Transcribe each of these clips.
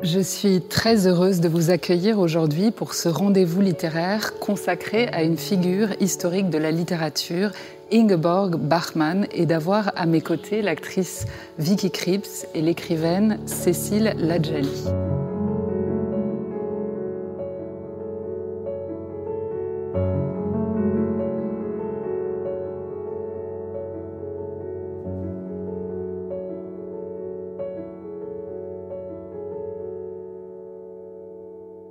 Je suis très heureuse de vous accueillir aujourd'hui pour ce rendez-vous littéraire consacré à une figure historique de la littérature, Ingeborg Bachmann, et d'avoir à mes côtés l'actrice Vicky Krieps et l'écrivaine Cécile Ladjali.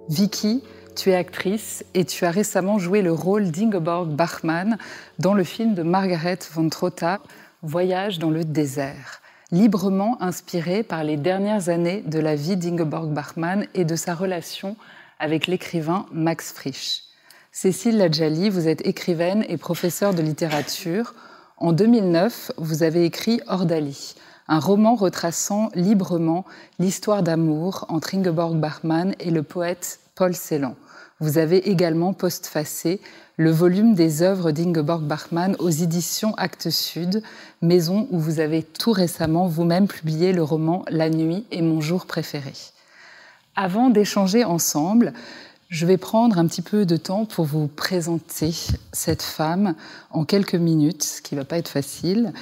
Vicky, tu es actrice et tu as récemment joué le rôle d'Ingeborg Bachmann dans le film de Margaret von Trotta, Voyage dans le désert, librement inspiré par les dernières années de la vie d'Ingeborg Bachmann et de sa relation avec l'écrivain Max Frisch. Cécile Ladjali, vous êtes écrivaine et professeure de littérature. En 2009, vous avez écrit Ordali, un roman retraçant librement l'histoire d'amour entre Ingeborg Bachmann et le poète Paul Celan. Vous avez également postfacé le volume des œuvres d'Ingeborg Bachmann aux éditions Actes Sud, maison où vous avez tout récemment vous-même publié le roman La nuit est mon jour préféré. Avant d'échanger ensemble, je vais prendre un petit peu de temps pour vous présenter cette femme en quelques minutes, ce qui ne va pas être facile.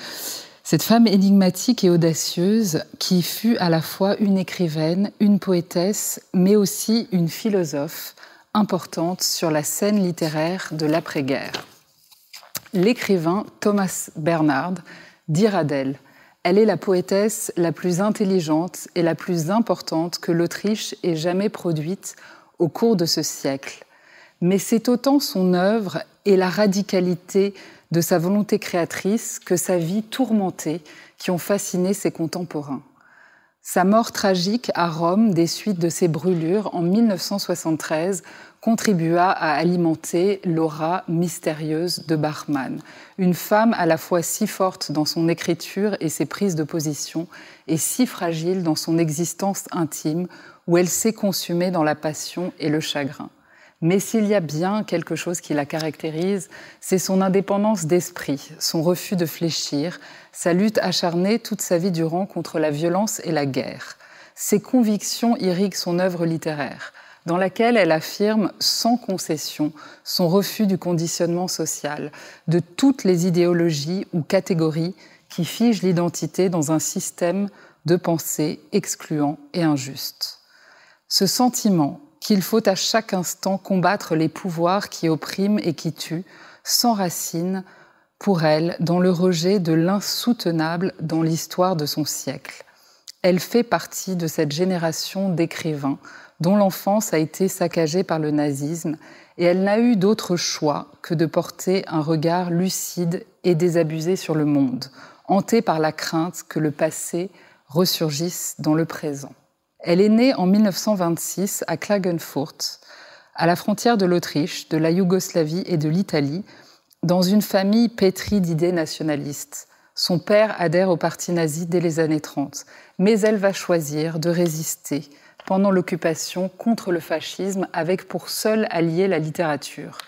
Cette femme énigmatique et audacieuse qui fut à la fois une écrivaine, une poétesse, mais aussi une philosophe importante sur la scène littéraire de l'après-guerre. L'écrivain Thomas Bernhard dira d'elle « Elle est la poétesse la plus intelligente et la plus importante que l'Autriche ait jamais produite au cours de ce siècle. Mais c'est autant son œuvre et la radicalité de sa volonté créatrice que sa vie tourmentée qui ont fasciné ses contemporains. Sa mort tragique à Rome des suites de ses brûlures en 1973 contribua à alimenter l'aura mystérieuse de Bachmann, une femme à la fois si forte dans son écriture et ses prises de position et si fragile dans son existence intime où elle s'est consumée dans la passion et le chagrin. Mais s'il y a bien quelque chose qui la caractérise, c'est son indépendance d'esprit, son refus de fléchir, sa lutte acharnée toute sa vie durant contre la violence et la guerre. Ses convictions irriguent son œuvre littéraire, dans laquelle elle affirme sans concession son refus du conditionnement social, de toutes les idéologies ou catégories qui figent l'identité dans un système de pensée excluant et injuste. Ce sentiment qu'il faut à chaque instant combattre les pouvoirs qui oppriment et qui tuent, s'enracine pour elle dans le rejet de l'insoutenable dans l'histoire de son siècle. Elle fait partie de cette génération d'écrivains dont l'enfance a été saccagée par le nazisme et elle n'a eu d'autre choix que de porter un regard lucide et désabusé sur le monde, hantée par la crainte que le passé ressurgisse dans le présent. Elle est née en 1926 à Klagenfurt, à la frontière de l'Autriche, de la Yougoslavie et de l'Italie, dans une famille pétrie d'idées nationalistes. Son père adhère au parti nazi dès les années 30, mais elle va choisir de résister pendant l'occupation contre le fascisme avec pour seul allié la littérature.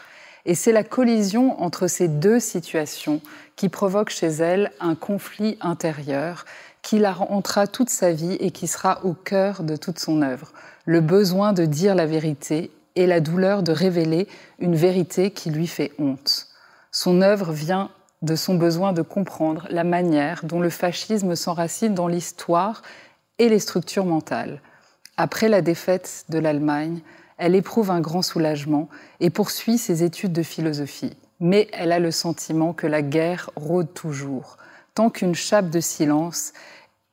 Et c'est la collision entre ces deux situations qui provoque chez elle un conflit intérieur qui la hantera toute sa vie et qui sera au cœur de toute son œuvre. Le besoin de dire la vérité et la douleur de révéler une vérité qui lui fait honte. Son œuvre vient de son besoin de comprendre la manière dont le fascisme s'enracine dans l'histoire et les structures mentales. Après la défaite de l'Allemagne, elle éprouve un grand soulagement et poursuit ses études de philosophie. Mais elle a le sentiment que la guerre rôde toujours, tant qu'une chape de silence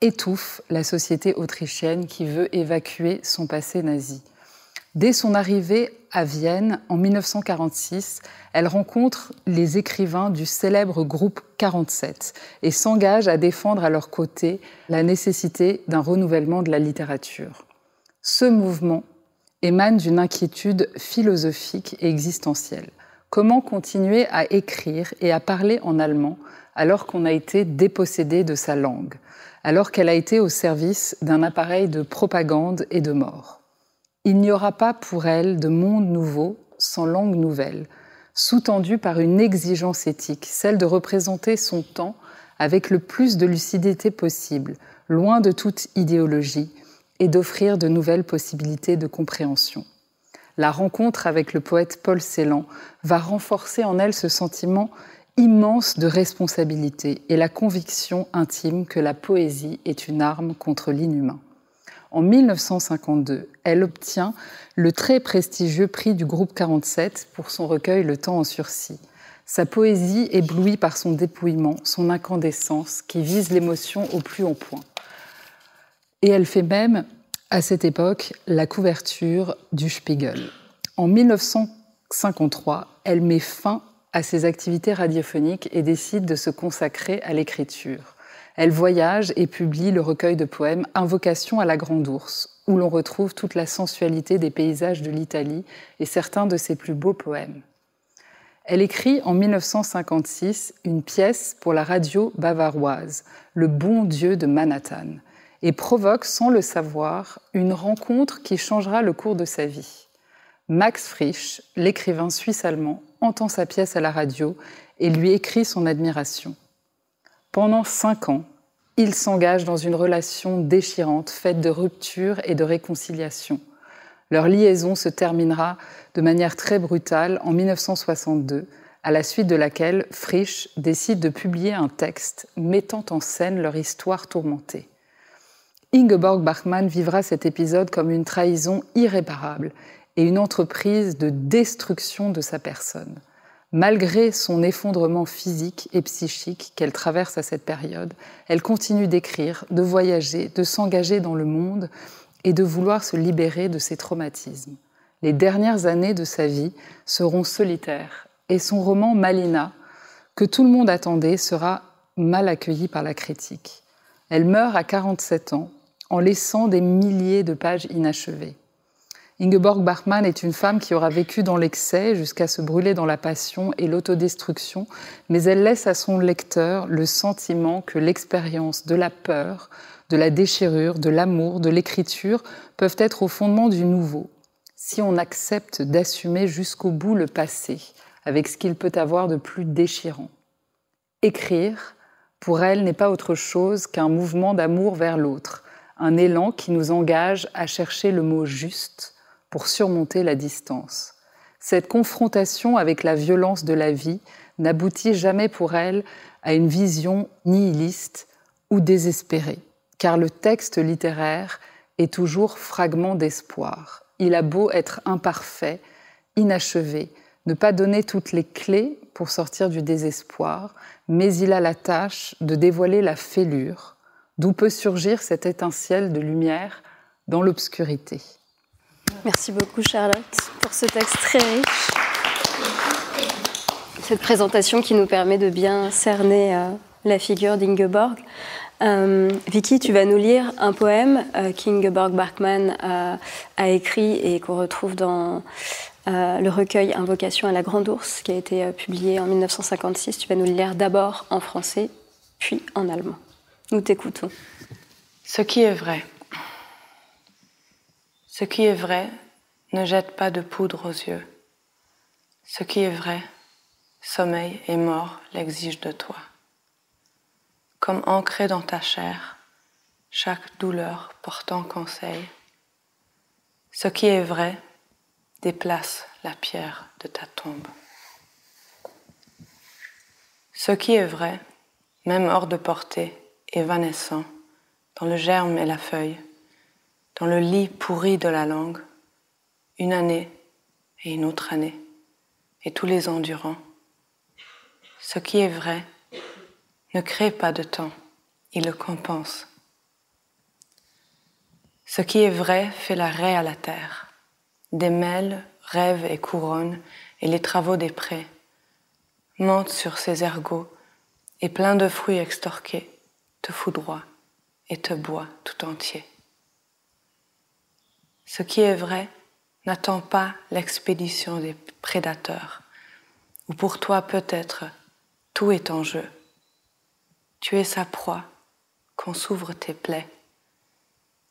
étouffe la société autrichienne qui veut évacuer son passé nazi. Dès son arrivée à Vienne en 1946, elle rencontre les écrivains du célèbre groupe 47 et s'engage à défendre à leur côté la nécessité d'un renouvellement de la littérature. Ce mouvement émane d'une inquiétude philosophique et existentielle. Comment continuer à écrire et à parler en allemand alors qu'on a été dépossédé de sa langue, alors qu'elle a été au service d'un appareil de propagande et de mort. Il n'y aura pas pour elle de monde nouveau sans langue nouvelle, sous-tendue par une exigence éthique, celle de représenter son temps avec le plus de lucidité possible, loin de toute idéologie, et d'offrir de nouvelles possibilités de compréhension. La rencontre avec le poète Paul Celan va renforcer en elle ce sentiment immense de responsabilité et la conviction intime que la poésie est une arme contre l'inhumain. En 1952, elle obtient le très prestigieux prix du groupe 47 pour son recueil Le temps en sursis. Sa poésie éblouit par son dépouillement, son incandescence, qui vise l'émotion au plus haut point. Et elle fait même, à cette époque, la couverture du Spiegel. En 1953, elle met fin à ses activités radiophoniques et décide de se consacrer à l'écriture. Elle voyage et publie le recueil de poèmes Invocation à la Grande Ourse, où l'on retrouve toute la sensualité des paysages de l'Italie et certains de ses plus beaux poèmes. Elle écrit en 1956 une pièce pour la radio bavaroise, Le bon Dieu de Manhattan, et provoque, sans le savoir, une rencontre qui changera le cours de sa vie. Max Frisch, l'écrivain suisse-allemand, entend sa pièce à la radio et lui écrit son admiration. Pendant 5 ans, il s'engage dans une relation déchirante, faite de ruptures et de réconciliation. Leur liaison se terminera de manière très brutale en 1962, à la suite de laquelle Frisch décide de publier un texte mettant en scène leur histoire tourmentée. Ingeborg Bachmann vivra cet épisode comme une trahison irréparable et une entreprise de destruction de sa personne. Malgré son effondrement physique et psychique qu'elle traverse à cette période, elle continue d'écrire, de voyager, de s'engager dans le monde et de vouloir se libérer de ses traumatismes. Les dernières années de sa vie seront solitaires et son roman Malina, que tout le monde attendait, sera mal accueilli par la critique. Elle meurt à 47 ans en laissant des milliers de pages inachevées. Ingeborg Bachmann est une femme qui aura vécu dans l'excès jusqu'à se brûler dans la passion et l'autodestruction, mais elle laisse à son lecteur le sentiment que l'expérience de la peur, de la déchirure, de l'amour, de l'écriture peuvent être au fondement du nouveau, si on accepte d'assumer jusqu'au bout le passé, avec ce qu'il peut avoir de plus déchirant. Écrire, pour elle, n'est pas autre chose qu'un mouvement d'amour vers l'autre, un élan qui nous engage à chercher le mot juste pour surmonter la distance. Cette confrontation avec la violence de la vie n'aboutit jamais pour elle à une vision nihiliste ou désespérée, car le texte littéraire est toujours fragment d'espoir. Il a beau être imparfait, inachevé, ne pas donner toutes les clés pour sortir du désespoir, mais il a la tâche de dévoiler la fêlure, d'où peut surgir cette étincelle de lumière dans l'obscurité. Merci beaucoup Charlotte pour ce texte très riche. Cette présentation qui nous permet de bien cerner la figure d'Ingeborg. Vicky, tu vas nous lire un poème qu'Ingeborg Bachmann a écrit et qu'on retrouve dans le recueil Invocation à la Grande Ourse qui a été publié en 1956. Tu vas nous le lire d'abord en français, puis en allemand. Nous t'écoutons. Ce qui est vrai. Ce qui est vrai ne jette pas de poudre aux yeux. Ce qui est vrai, sommeil et mort l'exigent de toi. Comme ancré dans ta chair, chaque douleur portant conseil. Ce qui est vrai déplace la pierre de ta tombe. Ce qui est vrai, même hors de portée, évanescent, dans le germe et la feuille, dans le lit pourri de la langue, une année et une autre année, et tous les ans durant. Ce qui est vrai ne crée pas de temps, il le compense. Ce qui est vrai fait l'arrêt à la terre, démêle, rêve et couronne, et les travaux des prés, monte sur ses ergots, et plein de fruits extorqués, te foudroie et te boit tout entier. Ce qui est vrai n'attend pas l'expédition des prédateurs, où pour toi peut-être tout est en jeu. Tu es sa proie, qu'on s'ouvre tes plaies.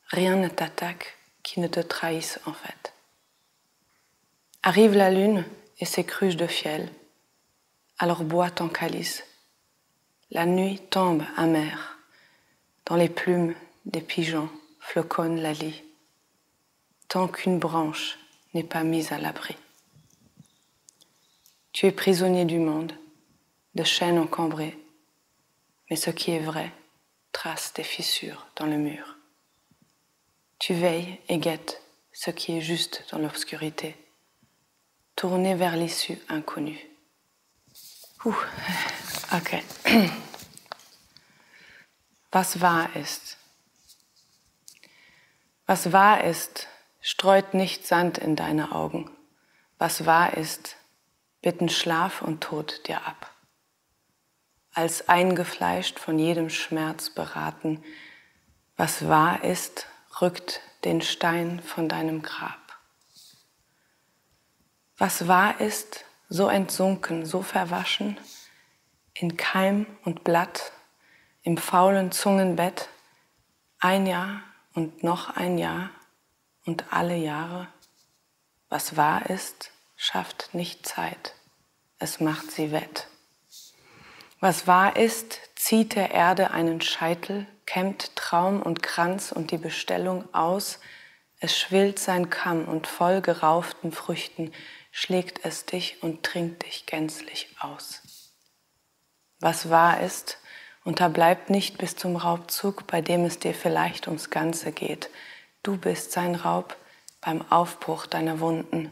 Rien ne t'attaque qui ne te trahisse en fait. Arrive la lune et ses cruches de fiel, alors bois ton calice. La nuit tombe amère, dans les plumes des pigeons floconnent la lie. tant qu'une branche n'est pas mise à l'abri. Tu es prisonnier du monde, de chaînes encombrées, mais ce qui est vrai trace des fissures dans le mur. Tu veilles et guettes ce qui est juste dans l'obscurité, tourné vers l'issue inconnue. Okay. Was wahr ist. Was wahr ist, streut nicht Sand in deine Augen. Was wahr ist, bitten Schlaf und Tod dir ab. Als eingefleischt von jedem Schmerz beraten, was wahr ist, rückt den Stein von deinem Grab. Was wahr ist, so entsunken, so verwaschen, in Keim und Blatt, im faulen Zungenbett, ein Jahr und noch ein Jahr und alle Jahre. Was wahr ist, schafft nicht Zeit, es macht sie wett. Was wahr ist, zieht der Erde einen Scheitel, kämmt Traum und Kranz und die Bestellung aus, es schwillt sein Kamm und voll gerauften Früchten schlägt es dich und trinkt dich gänzlich aus. Was wahr ist, unterbleibt nicht bis zum Raubzug, bei dem es dir vielleicht ums Ganze geht. Du bist sein Raub beim Aufbruch deiner Wunden.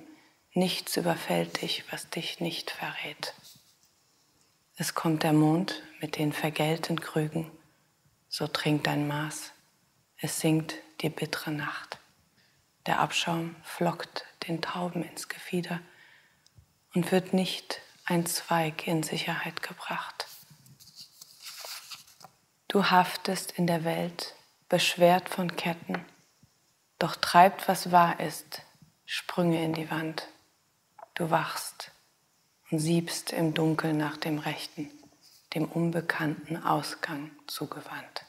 Nichts überfällt dich, was dich nicht verrät. Es kommt der Mond mit den vergällten Krügen, so trink dein Maß. Es singt die bittere Nacht. Der Abschaum flockt den Tauben ins Gefieder und wird nicht ein Zweig in Sicherheit gebracht. Du haftest in der Welt, beschwert von Ketten, doch treibt, was wahr ist, Sprünge in die Wand. Du wachst und siebst im Dunkel nach dem Rechten, dem unbekannten Ausgang zugewandt.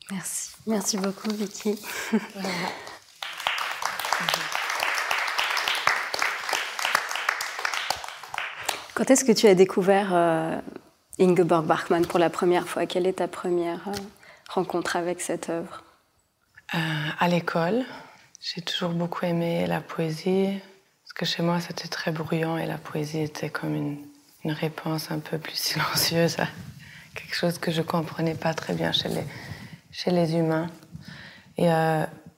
Merci. Merci beaucoup, Vicky. Quand est-ce que tu as découvert Ingeborg Bachmann pour la première fois? Quelle est ta première rencontre avec cette œuvre? À l'école, j'ai toujours beaucoup aimé la poésie, parce que chez moi c'était très bruyant et la poésie était comme une réponse un peu plus silencieuse à quelque chose que je ne comprenais pas très bien chez les humains. Et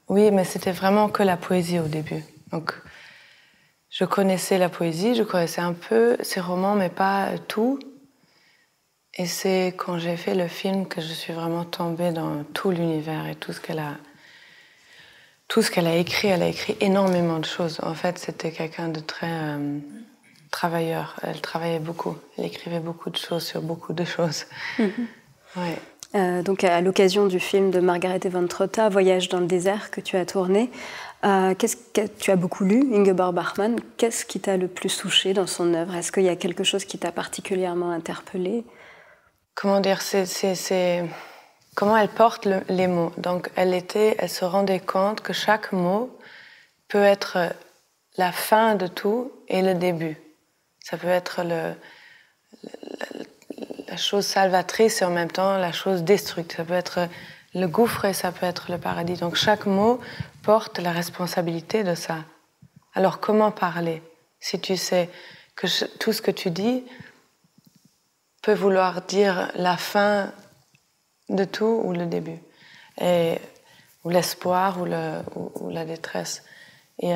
oui, mais c'était vraiment que la poésie au début. Donc, je connaissais la poésie, je connaissais un peu ses romans, mais pas tout. Et c'est quand j'ai fait le film que je suis vraiment tombée dans tout l'univers et tout ce qu'elle a écrit. Elle a écrit énormément de choses. En fait, c'était quelqu'un de très travailleur. Elle travaillait beaucoup. Elle écrivait beaucoup de choses sur beaucoup de choses. Ouais. Donc, à l'occasion du film de Margaret von Trotta, Voyage dans le désert, que tu as tourné, tu as beaucoup lu Ingeborg Bachmann. Qu'est-ce qui t'a le plus touché dans son œuvre? Est-ce qu'il y a quelque chose qui t'a particulièrement interpellé? Comment dire, c'est comment elle porte les mots. Donc, elle se rendait compte que chaque mot peut être la fin de tout et le début. Ça peut être la chose salvatrice et en même temps la chose destructrice. Ça peut être le gouffre et ça peut être le paradis. Donc, chaque mot porte la responsabilité de ça. Alors, comment parler si tu sais que tout ce que tu dis peut vouloir dire la fin de tout ou le début, ou l'espoir ou la détresse. Et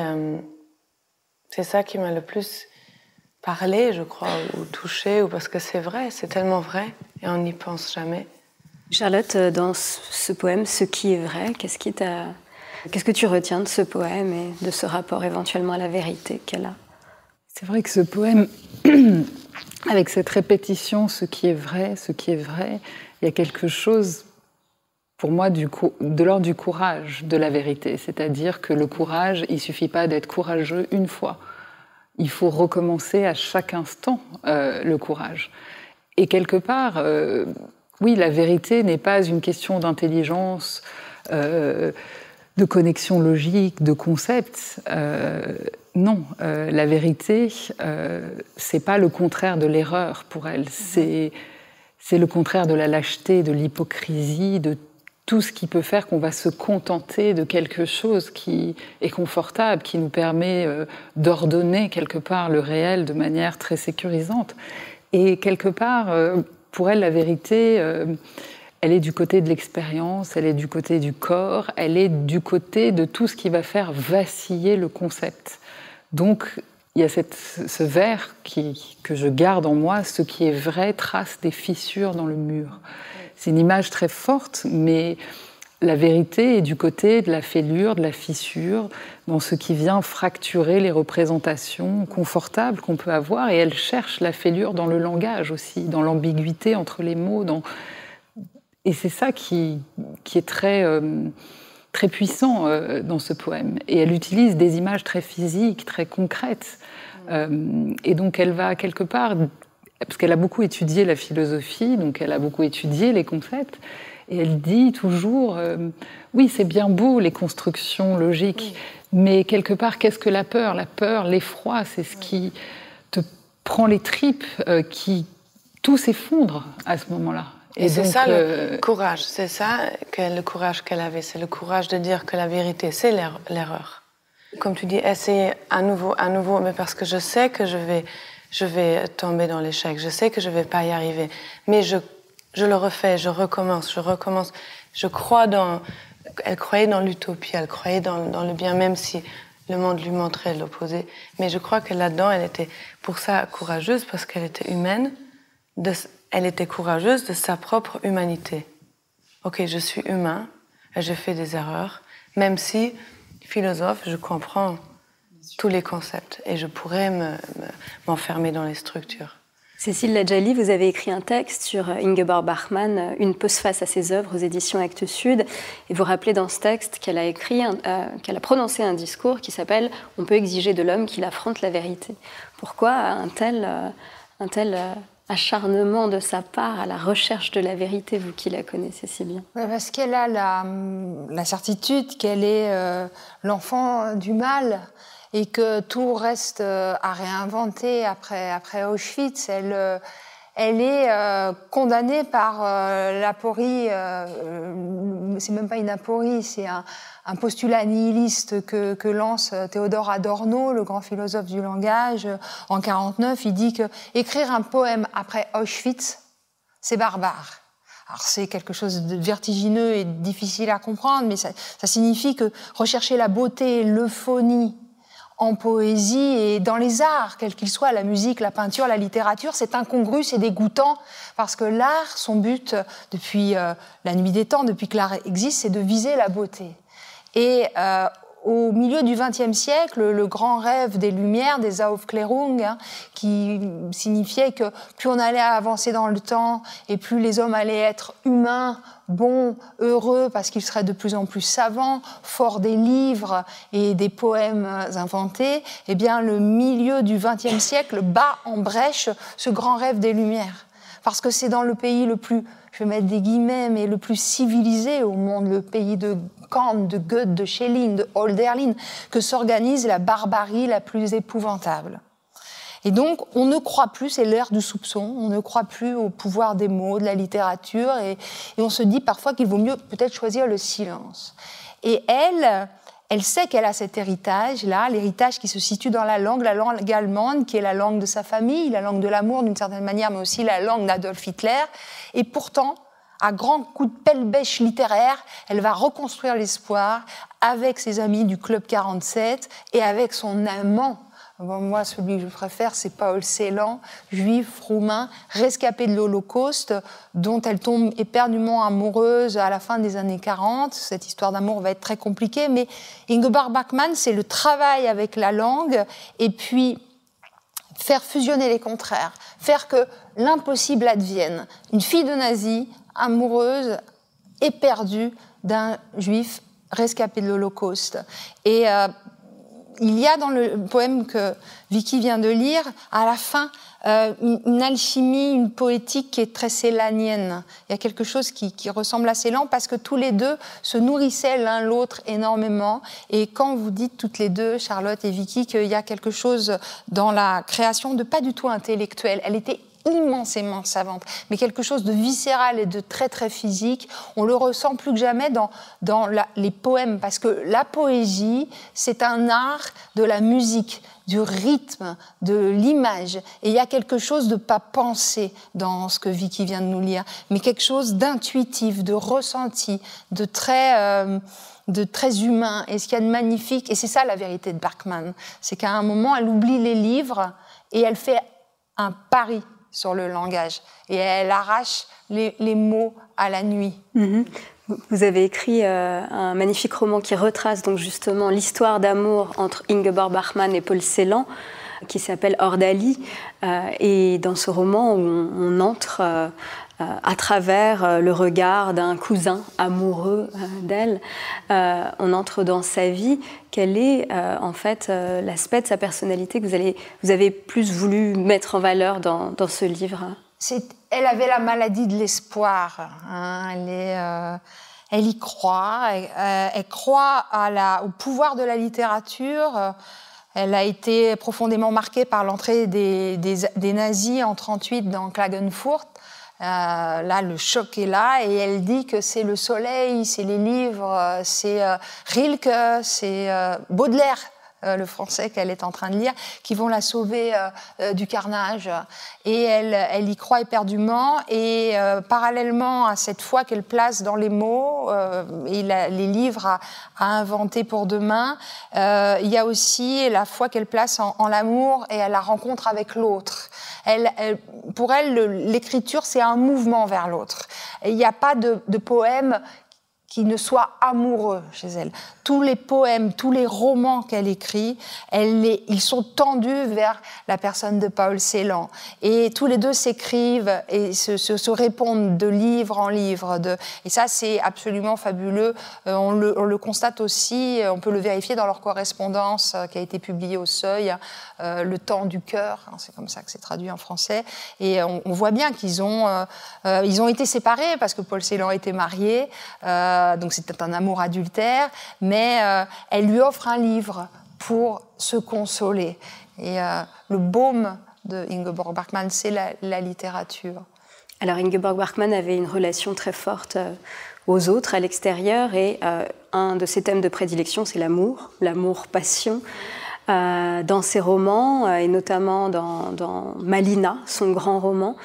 c'est ça qui m'a le plus parlé, je crois, ou touché, ou parce que c'est vrai, c'est tellement vrai, et on n'y pense jamais. Charlotte, dans ce poème, Ce qui est vrai, qu'est-ce que tu retiens de ce poème et de ce rapport éventuellement à la vérité qu'elle a? C'est vrai que ce poème, avec cette répétition, ce qui est vrai, il y a quelque chose, pour moi, de l'ordre du courage de la vérité. C'est-à-dire que le courage, il ne suffit pas d'être courageux une fois. Il faut recommencer à chaque instant le courage. Et quelque part, oui, la vérité n'est pas une question d'intelligence, de connexion logique, de concept. Non, la vérité, c'est pas le contraire de l'erreur pour elle. C'est le contraire de la lâcheté, de l'hypocrisie, de tout ce qui peut faire qu'on va se contenter de quelque chose qui est confortable, qui nous permet d'ordonner quelque part le réel de manière très sécurisante. Et quelque part, pour elle, la vérité, elle est du côté de l'expérience, elle est du côté du corps, elle est du côté de tout ce qui va faire vaciller le concept. Donc, il y a ce vers que je garde en moi, ce qui est vrai trace des fissures dans le mur. C'est une image très forte, mais la vérité est du côté de la fêlure, de la fissure, dans ce qui vient fracturer les représentations confortables qu'on peut avoir. Et elle cherche la fêlure dans le langage aussi, dans l'ambiguïté entre les mots. Et c'est ça qui est très, très puissant dans ce poème. Et elle utilise des images très physiques, très concrètes. Et donc elle va quelque part, parce qu'elle a beaucoup étudié la philosophie, donc elle a beaucoup étudié les concepts, et elle dit toujours, oui, c'est bien beau les constructions logiques, mais quelque part, qu'est-ce que la peur ? La peur, l'effroi, c'est ce qui te prend les tripes, tout s'effondre à ce moment-là. Et c'est ça le courage, c'est ça le courage qu'elle avait, c'est le courage de dire que la vérité, c'est l'erreur. Comme tu dis, essayer à nouveau, mais parce que je sais que je vais tomber dans l'échec, je sais que je vais pas y arriver, mais je le refais, je recommence. Elle croyait dans l'utopie, elle croyait dans le bien, même si le monde lui montrait l'opposé. Mais je crois que là-dedans, elle était pour ça courageuse, parce qu'elle était humaine, elle était courageuse de sa propre humanité. Ok, je suis humain, et je fais des erreurs, même si, philosophe, je comprends tous les concepts et je pourrais m'enfermer dans les structures. Cécile Ladjali, vous avez écrit un texte sur Ingeborg Bachmann, Une postface à ses œuvres aux éditions Actes Sud, et vous rappelez dans ce texte qu'elle a prononcé un discours qui s'appelle « On peut exiger de l'homme qu'il affronte la vérité ». Pourquoi un tel acharnement de sa part à la recherche de la vérité, vous qui la connaissez si bien? Parce qu'elle a la certitude qu'elle est l'enfant du mal et que tout reste à réinventer après Auschwitz. Elle est condamnée par l'aporie, c'est même pas une aporie, c'est un postulat nihiliste que lance Théodore Adorno, le grand philosophe du langage, en 1949. Il dit que écrire un poème après Auschwitz, c'est barbare. Alors c'est quelque chose de vertigineux et difficile à comprendre, mais ça signifie que rechercher la beauté, l'euphonie, en poésie et dans les arts, quels qu'ils soient, la musique, la peinture, la littérature, c'est incongru, c'est dégoûtant, parce que l'art, son but, depuis la nuit des temps, depuis que l'art existe, c'est de viser la beauté. Et au milieu du XXe siècle, le grand rêve des Lumières, des Aufklärung, qui signifiait que plus on allait avancer dans le temps et plus les hommes allaient être humains, bons, heureux, parce qu'ils seraient de plus en plus savants, forts des livres et des poèmes inventés, eh bien le milieu du XXe siècle bat en brèche ce grand rêve des Lumières. Parce que c'est dans le pays le plus, je vais mettre des guillemets, mais le plus civilisé au monde, le pays de Kant, de Goethe, de Schelling, de Hölderlin, que s'organise la barbarie la plus épouvantable. Et donc, on ne croit plus, c'est l'ère du soupçon, on ne croit plus au pouvoir des mots, de la littérature, et on se dit parfois qu'il vaut mieux peut-être choisir le silence. Et elle sait qu'elle a cet héritage-là, l'héritage qui se situe dans la langue allemande, qui est la langue de sa famille, la langue de l'amour d'une certaine manière, mais aussi la langue d'Adolf Hitler. Et pourtant, à grands coups de pelle-bêche littéraire, elle va reconstruire l'espoir avec ses amis du Club 47 et avec son amant. Bon, moi, celui que je préfère, c'est Paul Celan, juif, roumain, rescapé de l'Holocauste, dont elle tombe éperdument amoureuse à la fin des années 40. Cette histoire d'amour va être très compliquée, mais Ingeborg Bachmann, c'est le travail avec la langue et puis faire fusionner les contraires, faire que l'impossible advienne. Une fille de nazi, amoureuse, éperdue d'un juif rescapé de l'Holocauste. Et il y a dans le poème que Vicky vient de lire, à la fin, une alchimie, une poétique qui est très célanienne. Il y a quelque chose qui ressemble à Célan parce que tous les deux se nourrissaient l'un l'autre énormément. Et quand vous dites toutes les deux, Charlotte et Vicky, qu'il y a quelque chose dans la création de pas du tout intellectuel, elle était immensément savante, mais quelque chose de viscéral et de très très physique. On le ressent plus que jamais dans les poèmes, parce que la poésie, c'est un art de la musique, du rythme, de l'image. Et il y a quelque chose de pas pensé dans ce que Vicky vient de nous lire, mais quelque chose d'intuitif, de ressenti, de très humain. Et ce qu'il y a de magnifique, et c'est ça la vérité de Bachmann, c'est qu'à un moment, elle oublie les livres et elle fait un pari sur le langage. Et elle arrache les mots à la nuit. Mm-hmm. Vous avez écrit un magnifique roman qui retrace donc justement l'histoire d'amour entre Ingeborg Bachmann et Paul Celan, qui s'appelle Ordalie. Et dans ce roman, on entre à travers le regard d'un cousin amoureux d'elle, on entre dans sa vie. Quel est en fait l'aspect de sa personnalité que vous avez plus voulu mettre en valeur dans ce livre? Elle avait la maladie de l'espoir. Hein. Elle y croit. Elle croit au pouvoir de la littérature. Elle a été profondément marquée par l'entrée des nazis en 1938 dans Klagenfurt. Là, le choc est là, et elle dit que c'est le soleil, c'est les livres, c'est Rilke, c'est Baudelaire, le français qu'elle est en train de lire, qui vont la sauver du carnage. Et elle y croit éperdument, et parallèlement à cette foi qu'elle place dans les mots et les livres à inventer pour demain, il y a aussi la foi qu'elle place en l'amour et à la rencontre avec l'autre. Pour elle, l'écriture, c'est un mouvement vers l'autre. Il n'y a pas de poème qui ne soit amoureux chez elle. Tous les poèmes, tous les romans qu'elle écrit, ils sont tendus vers la personne de Paul Celan. Et tous les deux s'écrivent et se répondent de livre en livre. Et ça, c'est absolument fabuleux. On le constate aussi, on peut le vérifier dans leur correspondance qui a été publiée au Seuil, Le temps du cœur, hein, c'est comme ça que c'est traduit en français. Et on voit bien qu'ils ont été séparés parce que Paul Celan était marié. Donc c'était un amour adultère, mais elle lui offre un livre pour se consoler. Et le baume de Ingeborg Bachmann, c'est la littérature. Alors Ingeborg Bachmann avait une relation très forte aux autres, à l'extérieur, et un de ses thèmes de prédilection, c'est l'amour-passion. Dans ses romans, et notamment dans Malina, son grand roman,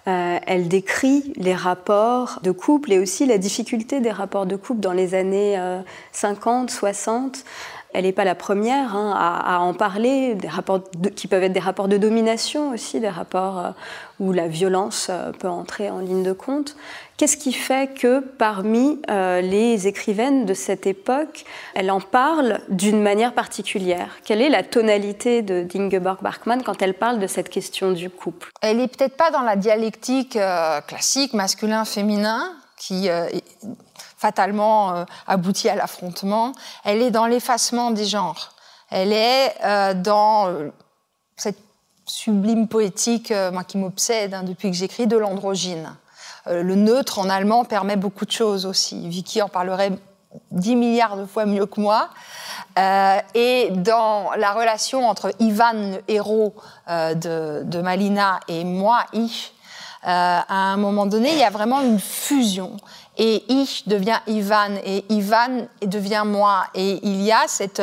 elle décrit les rapports de couple et aussi la difficulté des rapports de couple dans les années 50, 60. Elle n'est pas la première à en parler, des rapports qui peuvent être des rapports de domination aussi, des rapports où la violence peut entrer en ligne de compte. Qu'est-ce qui fait que parmi les écrivaines de cette époque, elle en parle d'une manière particulière? Quelle est la tonalité d'Ingeborg Bachmann quand elle parle de cette question du couple? Elle n'est peut-être pas dans la dialectique classique masculin-féminin qui fatalement aboutit à l'affrontement. Elle est dans l'effacement des genres. Elle est dans cette sublime poétique, moi qui m'obsède depuis que j'écris, de l'androgyne. Le neutre en allemand permet beaucoup de choses aussi. Vicky en parlerait 10 milliards de fois mieux que moi. Et dans la relation entre Ivan, le héros de Malina, et moi, ich, à un moment donné, il y a vraiment une fusion. Et ich devient Ivan, et Ivan devient moi. Et il y a cette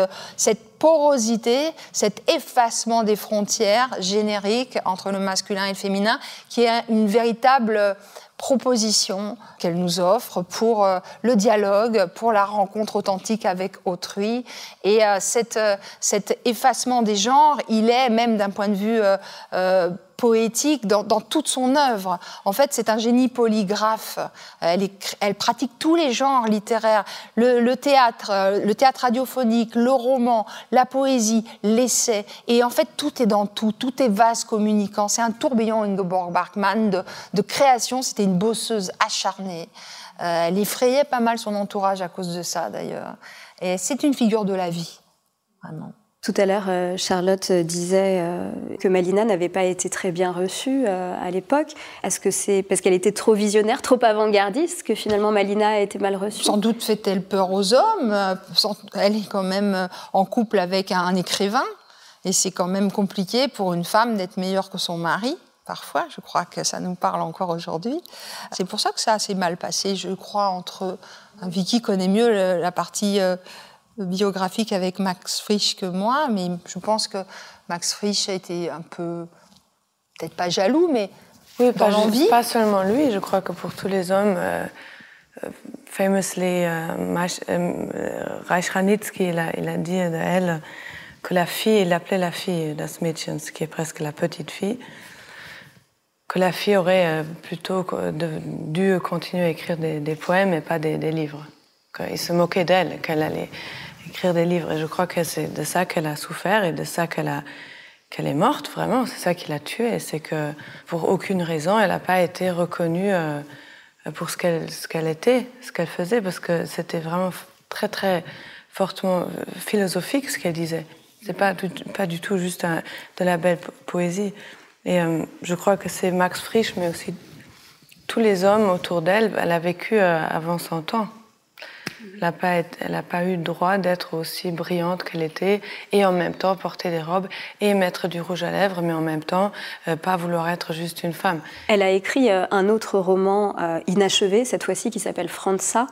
porosité, cet effacement des frontières génériques entre le masculin et le féminin, qui est une véritable proposition qu'elle nous offre pour le dialogue, pour la rencontre authentique avec autrui. Et cet effacement des genres, il est, même d'un point de vue poétique, dans toute son œuvre. En fait, c'est un génie polygraphe. Elle pratique tous les genres littéraires, le théâtre radiophonique, le roman, la poésie, l'essai. Et en fait, tout est dans tout est vase communicant. C'est un tourbillon, Ingeborg Bachmann, de création. C'était une bosseuse acharnée. Elle effrayait pas mal son entourage à cause de ça, d'ailleurs. Et c'est une figure de la vie, vraiment. Tout à l'heure, Charlotte disait que Malina n'avait pas été très bien reçue à l'époque. Est-ce que c'est parce qu'elle était trop visionnaire, trop avant-gardiste, que finalement Malina a été mal reçue? Sans doute fait-elle peur aux hommes. Elle est quand même en couple avec un écrivain. Et c'est quand même compliqué pour une femme d'être meilleure que son mari. parfois. Je crois que ça nous parle encore aujourd'hui. C'est pour ça que ça a assez mal passé, je crois, entre... Vicky connaît mieux la partie biographique avec Max Frisch que moi, mais je pense que Max Frisch a été un peu, peut-être pas jaloux, mais oui, dans l'envie. Pas seulement lui, je crois que pour tous les hommes, famously, Reich Ranitzky, il a dit de elle que la fille, il l'appelait la fille, das Mädchen, ce qui est presque la petite fille, que la fille aurait plutôt dû continuer à écrire des poèmes et pas des livres. Il se moquait d'elle, qu'elle allait écrire des livres. Et je crois que c'est de ça qu'elle a souffert et de ça qu'elle est morte, vraiment. C'est ça qui l'a tuée. C'est que pour aucune raison, elle n'a pas été reconnue pour ce qu'elle était, ce qu'elle faisait, parce que c'était vraiment très, très fortement philosophique ce qu'elle disait. C'est pas du tout juste de la belle poésie. Et je crois que c'est Max Frisch, mais aussi tous les hommes autour d'elle, elle a vécu avant son temps. Elle n'a pas eu le droit d'être aussi brillante qu'elle était et en même temps porter des robes et mettre du rouge à lèvres, mais en même temps pas vouloir être juste une femme. Elle a écrit un autre roman inachevé, cette fois-ci, qui s'appelle Franza.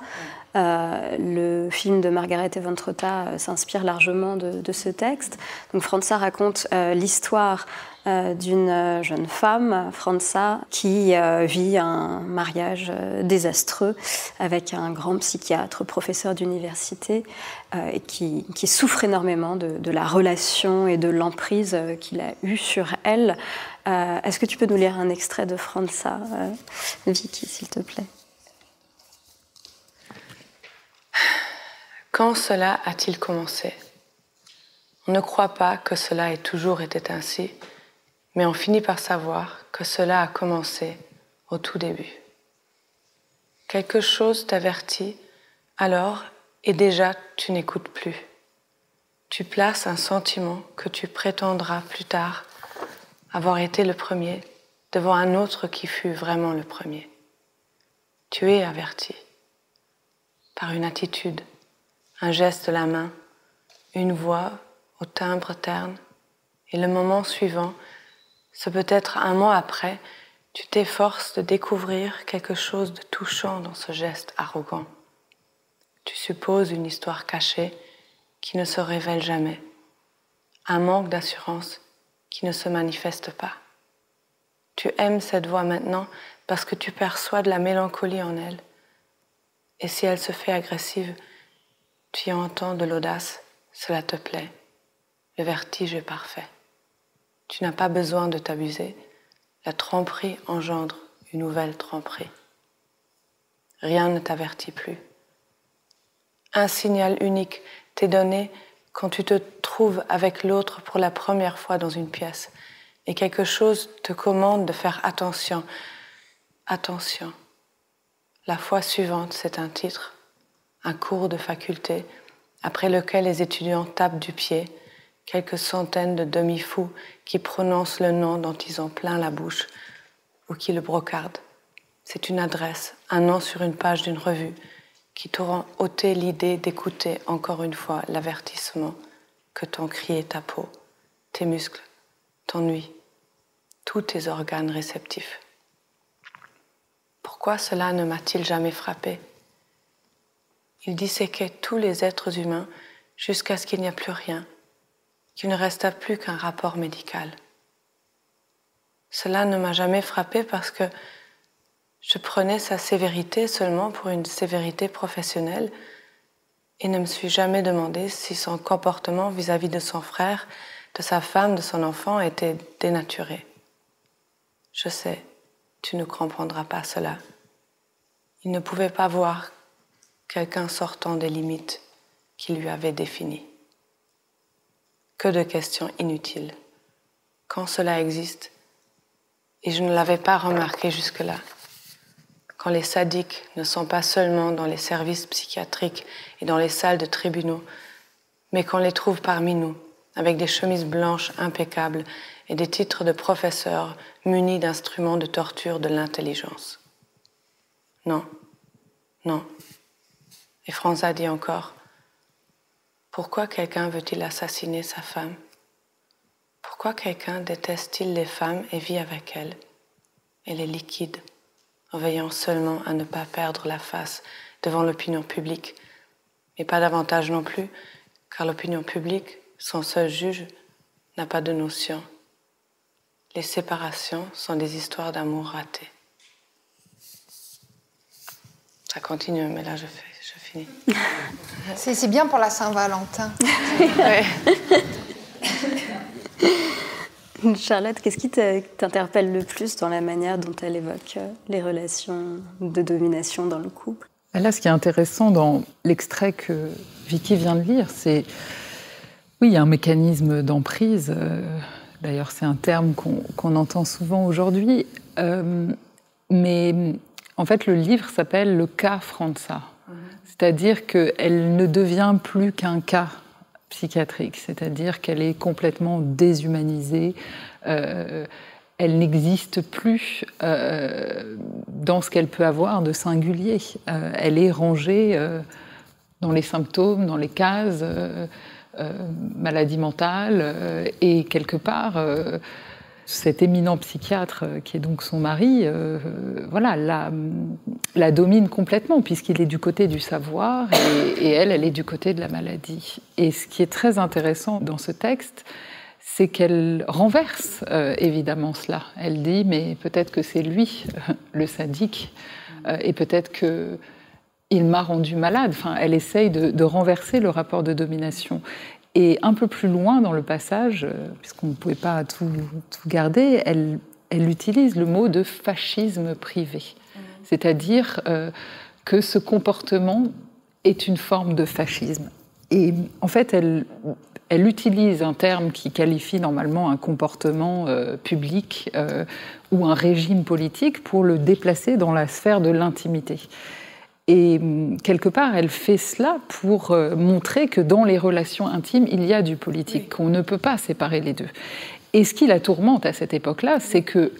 Le film de Margaret Eventrota s'inspire largement de ce texte. Donc Franza raconte l'histoire d'une jeune femme, Franza, qui vit un mariage désastreux avec un grand psychiatre, professeur d'université, et qui souffre énormément de la relation et de l'emprise qu'il a eue sur elle. Est-ce que tu peux nous lire un extrait de Franza, Vicky, s'il te plaît? Quand cela a-t-il commencé? On ne croit pas que cela ait toujours été ainsi, mais on finit par savoir que cela a commencé au tout début. Quelque chose t'avertit alors et déjà tu n'écoutes plus. Tu places un sentiment que tu prétendras plus tard avoir été le premier devant un autre qui fut vraiment le premier. Tu es averti par une attitude, un geste de la main, une voix au timbre terne, et le moment suivant, ce peut être un mois après, tu t'efforces de découvrir quelque chose de touchant dans ce geste arrogant. Tu supposes une histoire cachée qui ne se révèle jamais, un manque d'assurance qui ne se manifeste pas. Tu aimes cette voix maintenant parce que tu perçois de la mélancolie en elle, et si elle se fait agressive, tu y entends de l'audace, cela te plaît. Le vertige est parfait. Tu n'as pas besoin de t'abuser. La tromperie engendre une nouvelle tromperie. Rien ne t'avertit plus. Un signal unique t'est donné quand tu te trouves avec l'autre pour la première fois dans une pièce et quelque chose te commande de faire attention. Attention. La fois suivante, c'est un titre, un cours de faculté, après lequel les étudiants tapent du pied, quelques centaines de demi-fous qui prononcent le nom dont ils ont plein la bouche ou qui le brocardent. C'est une adresse, un nom sur une page d'une revue qui t'auront ôté l'idée d'écouter encore une fois l'avertissement que t'ont crié ta peau, tes muscles, ton ouïe, tous tes organes réceptifs. Pourquoi cela ne m'a-t-il jamais frappé? Il disséquait tous les êtres humains jusqu'à ce qu'il n'y a plus rien, qu'il ne resta plus qu'un rapport médical. Cela ne m'a jamais frappé parce que je prenais sa sévérité seulement pour une sévérité professionnelle et ne me suis jamais demandé si son comportement vis-à-vis de son frère, de sa femme, de son enfant était dénaturé. Je sais, tu ne comprendras pas cela. Il ne pouvait pas voir quelqu'un sortant des limites qu'il lui avait définies. Que de questions inutiles. Quand cela existe, et je ne l'avais pas remarqué jusque-là, quand les sadiques ne sont pas seulement dans les services psychiatriques et dans les salles de tribunaux, mais qu'on les trouve parmi nous, avec des chemises blanches impeccables et des titres de professeurs munis d'instruments de torture de l'intelligence. Non, non. Et Franza dit encore, pourquoi quelqu'un veut-il assassiner sa femme? Pourquoi quelqu'un déteste-t-il les femmes et vit avec elles et les liquide, en veillant seulement à ne pas perdre la face devant l'opinion publique, mais pas davantage non plus, car l'opinion publique, son seul juge, n'a pas de notion. Les séparations sont des histoires d'amour ratées. Ça continue, mais là je finis. C'est bien pour la Saint-Valentin. Ouais. Charlotte, qu'est-ce qui t'interpelle le plus dans la manière dont elle évoque les relations de domination dans le couple? Là, ce qui est intéressant dans l'extrait que Vicky vient de lire, c'est... Oui, il y a un mécanisme d'emprise. D'ailleurs, c'est un terme qu'on entend souvent aujourd'hui. Mais en fait, le livre s'appelle « Le cas Franza ». C'est-à-dire qu'elle ne devient plus qu'un cas psychiatrique, c'est-à-dire qu'elle est complètement déshumanisée, elle n'existe plus dans ce qu'elle peut avoir de singulier. Elle est rangée dans les symptômes, dans les cases, maladie mentale, et quelque part, cet éminent psychiatre qui est donc son mari, voilà, la domine complètement, puisqu'il est du côté du savoir et elle est du côté de la maladie. Et ce qui est très intéressant dans ce texte, c'est qu'elle renverse évidemment cela. Elle dit, mais peut-être que c'est lui, le sadique, et peut-être qu'il m'a rendu malade. Enfin, elle essaye de renverser le rapport de domination. Et un peu plus loin dans le passage, puisqu'on ne pouvait pas tout garder, elle utilise le mot de fascisme privé. C'est-à-dire que ce comportement est une forme de fascisme. Et en fait, elle utilise un terme qui qualifie normalement un comportement public ou un régime politique pour le déplacer dans la sphère de l'intimité. Et quelque part, elle fait cela pour montrer que dans les relations intimes, il y a du politique, qu'on ne peut pas séparer les deux. Et ce qui la tourmente à cette époque-là, c'est que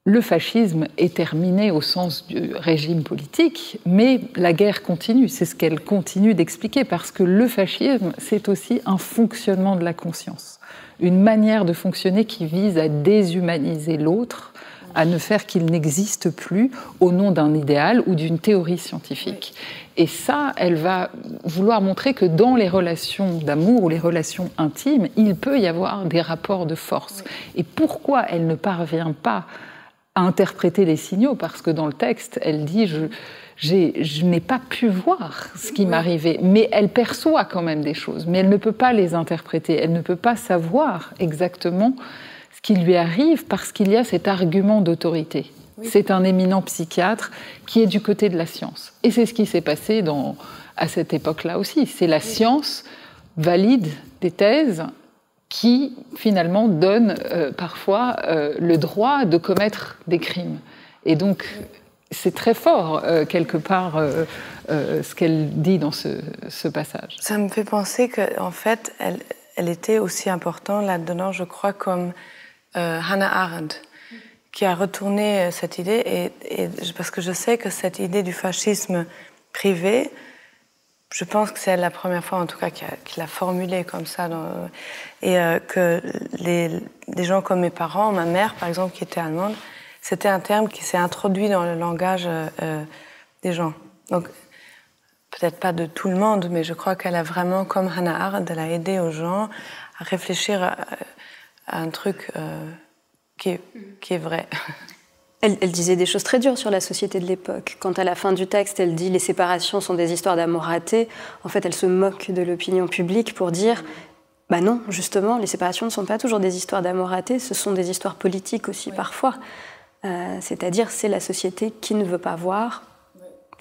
le fascisme est terminé au sens du régime politique, mais la guerre continue. C'est ce qu'elle continue d'expliquer, parce que le fascisme, c'est aussi un fonctionnement de la conscience, une manière de fonctionner qui vise à déshumaniser l'autre, à ne faire qu'il n'existe plus au nom d'un idéal ou d'une théorie scientifique. Et ça, elle va vouloir montrer que dans les relations d'amour ou les relations intimes, il peut y avoir des rapports de force. Et pourquoi elle ne parvient pas à interpréter les signaux? Parce que dans le texte, elle dit je n'ai pas pu voir ce qui m'arrivait, mais elle perçoit quand même des choses, mais elle ne peut pas les interpréter, elle ne peut pas savoir exactement qui lui arrive parce qu'il y a cet argument d'autorité. Oui. C'est un éminent psychiatre qui est du côté de la science. Et c'est ce qui s'est passé à cette époque-là aussi. C'est la science valide des thèses qui, finalement, donnent parfois le droit de commettre des crimes. Et donc, c'est très fort, quelque part, ce qu'elle dit dans ce passage. Ça me fait penser qu'en fait, elle était aussi importante là-dedans, je crois, comme Hannah Arendt, qui a retourné cette idée, et parce que je sais que cette idée du fascisme privé, je pense que c'est la première fois en tout cas qu'il l'a formulée comme ça, et que des gens comme mes parents, ma mère par exemple qui était allemande, c'était un terme qui s'est introduit dans le langage des gens. Donc peut-être pas de tout le monde, mais je crois qu'elle a vraiment, comme Hannah Arendt, elle a aidé aux gens à réfléchir à un truc qui est vrai. Elle disait des choses très dures sur la société de l'époque. Quand à la fin du texte, elle dit « les séparations sont des histoires d'amour ratées », en fait, elle se moque de l'opinion publique pour dire « bah non, justement, les séparations ne sont pas toujours des histoires d'amour ratées, ce sont des histoires politiques aussi parfois. C'est-à-dire, c'est la société qui ne veut pas voir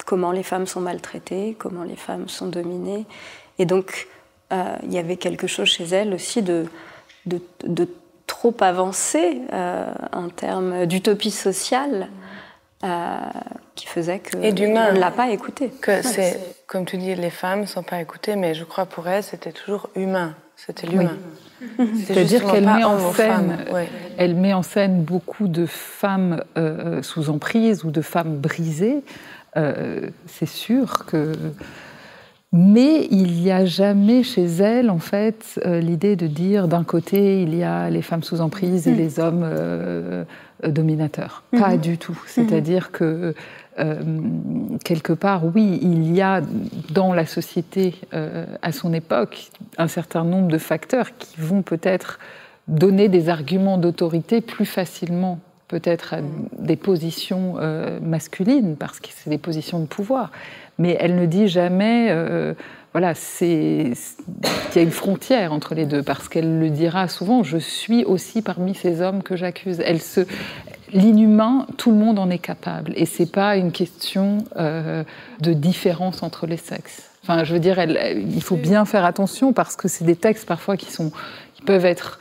comment les femmes sont maltraitées, comment les femmes sont dominées. Et donc, il y avait quelque chose chez elle aussi de trop avancé en termes d'utopie sociale qui faisait qu'on ne l'a pas écoutée. Comme tu dis, les femmes ne sont pas écoutées, mais je crois pour elle, c'était toujours humain. C'était l'humain. Oui. C'est-à-dire qu'elle elle met en scène beaucoup de femmes sous emprise ou de femmes brisées. C'est sûr que Mais il n'y a jamais chez elle, en fait, l'idée de dire d'un côté, il y a les femmes sous emprise et les hommes dominateurs. Pas du tout. C'est-à-dire que, quelque part, oui, il y a dans la société, à son époque, un certain nombre de facteurs qui vont peut-être donner des arguments d'autorité plus facilement peut-être à des positions masculines, parce que c'est des positions de pouvoir. Mais elle ne dit jamais, voilà, qu'il y a une frontière entre les deux, parce qu'elle le dira souvent, je suis aussi parmi ces hommes que j'accuse. L'inhumain, tout le monde en est capable, et c'est pas une question de différence entre les sexes. Enfin, je veux dire, il faut bien faire attention, parce que c'est des textes parfois qui peuvent être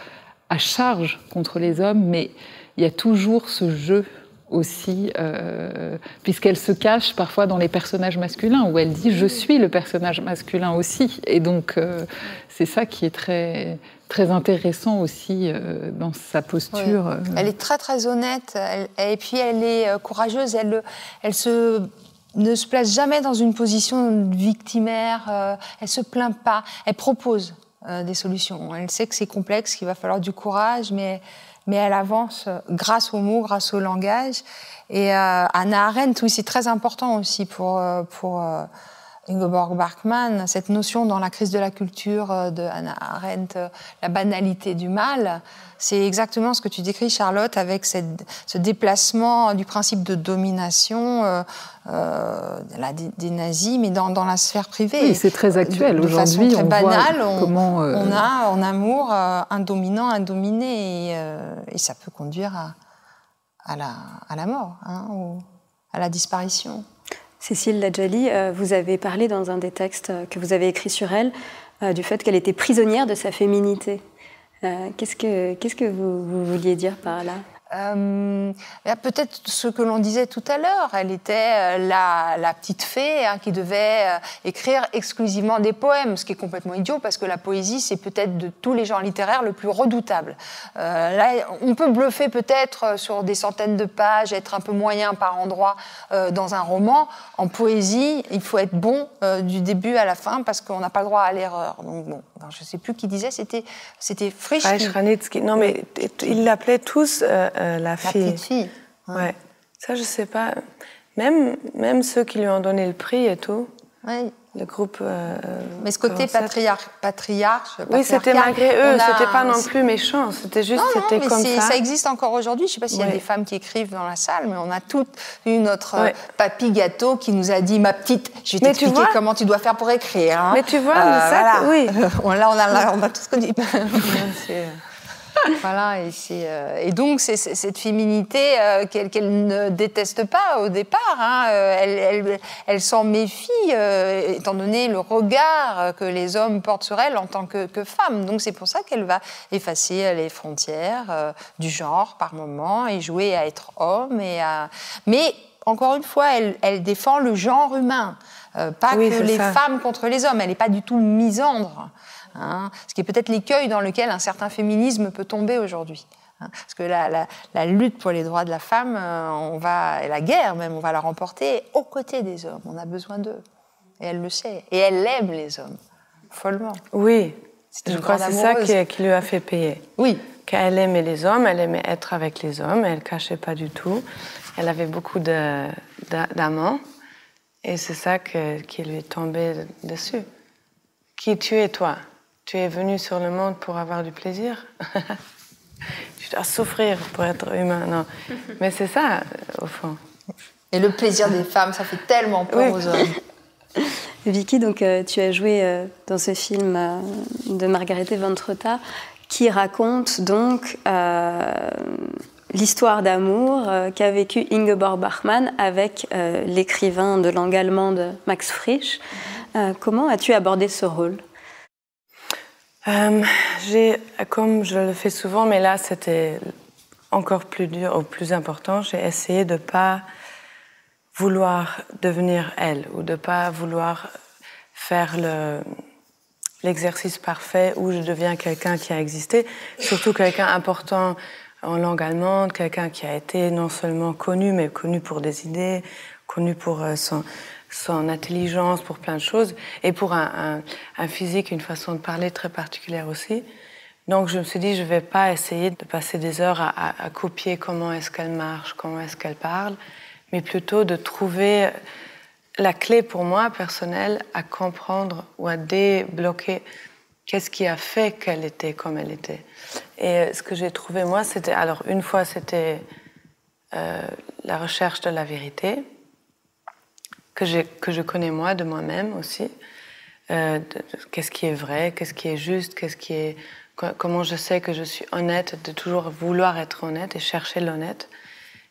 à charge contre les hommes, mais il y a toujours ce jeu aussi, puisqu'elle se cache parfois dans les personnages masculins, où elle dit « je suis le personnage masculin aussi ». Et donc, c'est ça qui est très, très intéressant aussi dans sa posture. Oui. Elle est très, très honnête, et puis elle est courageuse, elle ne se place jamais dans une position victimaire, elle se plaint pas, elle propose des solutions. Elle sait que c'est complexe, qu'il va falloir du courage, mais elle avance grâce aux mots, grâce au langage. Et Hannah Arendt, oui, c'est très important aussi pour Ingeborg Bachmann, cette notion dans La crise de la culture de Hannah Arendt, la banalité du mal. C'est exactement ce que tu décris, Charlotte, avec ce déplacement du principe de domination des nazis, mais dans la sphère privée. Oui, c'est très actuel. Aujourd'hui, très banale, on a en amour un dominant, un dominé, et ça peut conduire à la mort, hein, ou à la disparition. Cécile Ladjali, vous avez parlé dans un des textes que vous avez écrit sur elle du fait qu'elle était prisonnière de sa féminité. Qu'est-ce que vous vouliez dire par là ? Peut-être ce que l'on disait tout à l'heure, elle était la petite fée qui devait écrire exclusivement des poèmes, ce qui est complètement idiot parce que la poésie c'est peut-être de tous les genres littéraires le plus redoutable. Là, on peut bluffer peut-être sur des centaines de pages, être un peu moyen par endroits dans un roman. En poésie, il faut être bon du début à la fin parce qu'on n'a pas le droit à l'erreur. Donc bon, je ne sais plus qui disait, c'était Frisch. Non, mais ils l'appelaient tous la petite fille. Ouais. Ça, je sais pas. Même ceux qui lui ont donné le prix et tout. Oui. Le groupe. Mais ce côté patriarche. Oui, c'était malgré eux. C'était pas non plus méchant. C'était juste, c'était comme ça. Ça existe encore aujourd'hui. Je sais pas s'il y a des femmes qui écrivent dans la salle, mais on a toutes eu notre papy gâteau qui nous a dit, ma petite, je vais t'expliquer comment tu dois faire pour écrire. Hein. Mais tu vois, ça, oui. Là, on a tout ce qu'on dit. Voilà, et donc c'est cette féminité qu'elle ne déteste pas au départ. Hein. Elle s'en méfie, étant donné le regard que les hommes portent sur elle en tant que femme. Donc c'est pour ça qu'elle va effacer les frontières du genre par moment et jouer à être homme. Mais encore une fois, elle défend le genre humain, pas que les femmes contre les hommes. Elle n'est pas du tout misandre. Hein, ce qui est peut-être l'écueil dans lequel un certain féminisme peut tomber aujourd'hui. Hein, parce que la lutte pour les droits de la femme, et la guerre même, on va la remporter aux côtés des hommes. On a besoin d'eux. Et elle le sait. Et elle aime les hommes, follement. Oui, je crois que c'est ça qui lui a fait payer. Oui. Qu'elle aimait les hommes, elle aimait être avec les hommes, elle ne cachait pas du tout. Elle avait beaucoup d'amants. Et c'est ça qui lui est tombé dessus. Qui tu es, toi ? Tu es venu sur le monde pour avoir du plaisir. Tu dois souffrir pour être humain. Non. Mais c'est ça, au fond. Et le plaisir des femmes, ça fait tellement peur aux hommes. Vicky, donc, tu as joué dans ce film de Margarete von Trotta qui raconte donc l'histoire d'amour qu'a vécue Ingeborg Bachmann avec l'écrivain de langue allemande Max Frisch. Comment as-tu abordé ce rôle ? Comme je le fais souvent, mais là c'était encore plus dur ou plus important, j'ai essayé de ne pas vouloir devenir elle ou de ne pas vouloir faire l'exercice parfait où je deviens quelqu'un qui a existé, surtout quelqu'un important en langue allemande, quelqu'un qui a été non seulement connu, mais connu pour des idées, connu pour son intelligence pour plein de choses, et pour un physique, une façon de parler très particulière aussi. Donc je me suis dit, je ne vais pas essayer de passer des heures à copier comment est-ce qu'elle marche, comment est-ce qu'elle parle, mais plutôt de trouver la clé pour moi, personnelle, à comprendre ou à débloquer qu'est-ce qui a fait qu'elle était comme elle était. Et ce que j'ai trouvé, moi, c'était... Alors, une fois, c'était la recherche de la vérité, que je connais moi, de moi-même aussi. Qu'est-ce qui est vrai, qu'est-ce qui est juste, comment je sais que je suis honnête, de toujours vouloir être honnête et chercher l'honnête.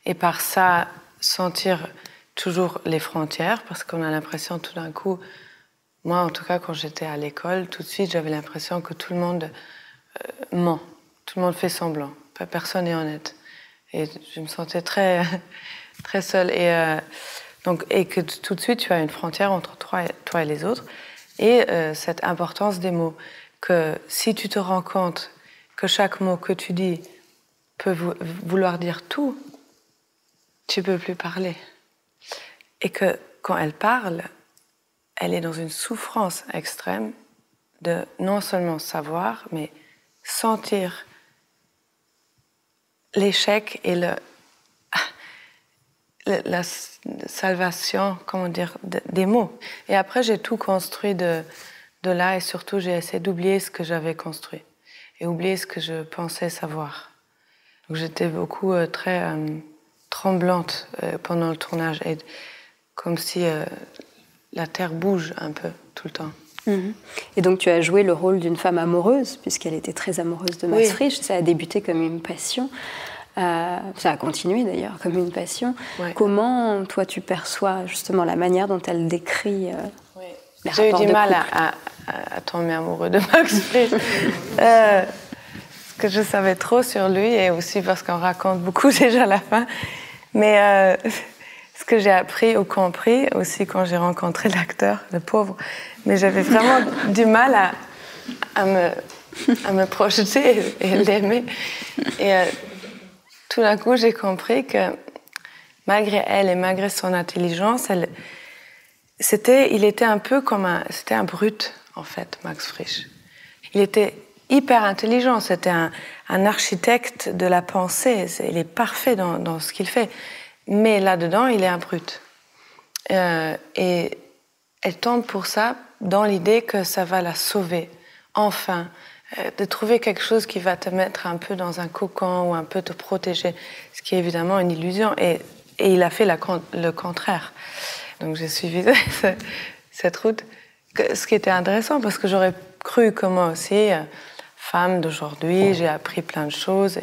Et par ça, sentir toujours les frontières, parce qu'on a l'impression tout d'un coup, moi en tout cas quand j'étais à l'école, tout de suite j'avais l'impression que tout le monde ment, tout le monde fait semblant, personne n'est honnête. Et je me sentais très, très seule. Et que tout de suite tu as une frontière entre toi et les autres. Et cette importance des mots, que si tu te rends compte que chaque mot que tu dis peut vouloir dire tout, tu ne peux plus parler. Et que quand elle parle, elle est dans une souffrance extrême de non seulement savoir, mais sentir l'échec et la salvation, comment dire, des mots. Et après, j'ai tout construit de là, et surtout, j'ai essayé d'oublier ce que j'avais construit et oublier ce que je pensais savoir. Donc, j'étais beaucoup très tremblante pendant le tournage, et comme si la terre bouge un peu tout le temps. Mmh. Et donc, tu as joué le rôle d'une femme amoureuse, puisqu'elle était très amoureuse de Max Frisch. Ça a débuté comme une passion. Ça a continué d'ailleurs comme une passion. Ouais. Comment, toi, tu perçois justement la manière dont elle décrit les rapports de couple? J'ai eu du mal à tomber amoureux de Max Frisch. Parce que je savais trop sur lui, et aussi parce qu'on raconte beaucoup déjà à la fin. Mais ce que j'ai appris ou compris aussi quand j'ai rencontré l'acteur, le pauvre, mais j'avais vraiment du mal à me projeter et l'aimer. Et tout d'un coup, j'ai compris que malgré elle et malgré son intelligence, il était un peu comme c'était un brut, en fait, Max Frisch. Il était hyper intelligent, c'était un architecte de la pensée, il est parfait dans ce qu'il fait. Mais là-dedans, il est un brut. Et elle tombe pour ça dans l'idée que ça va la sauver, enfin, de trouver quelque chose qui va te mettre un peu dans un cocon ou un peu te protéger, ce qui est évidemment une illusion. Et il a fait le contraire. Donc j'ai suivi cette route, ce qui était intéressant, parce que j'aurais cru que moi aussi, femme d'aujourd'hui, j'ai appris plein de choses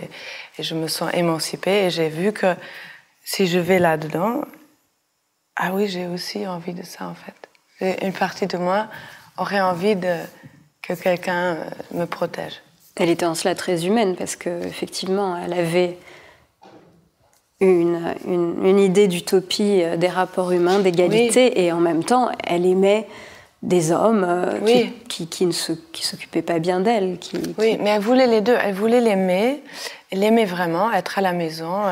et je me sens émancipée, et j'ai vu que si je vais là-dedans, ah oui, j'ai aussi envie de ça, en fait. Une partie de moi aurait envie que quelqu'un me protège. Elle était en cela très humaine, parce qu'effectivement, elle avait une idée d'utopie des rapports humains, d'égalité, oui. Et en même temps, elle aimait des hommes oui. qui ne s'occupaient pas bien d'elle. Oui, mais elle voulait les deux. Elle voulait l'aimer vraiment, être à la maison,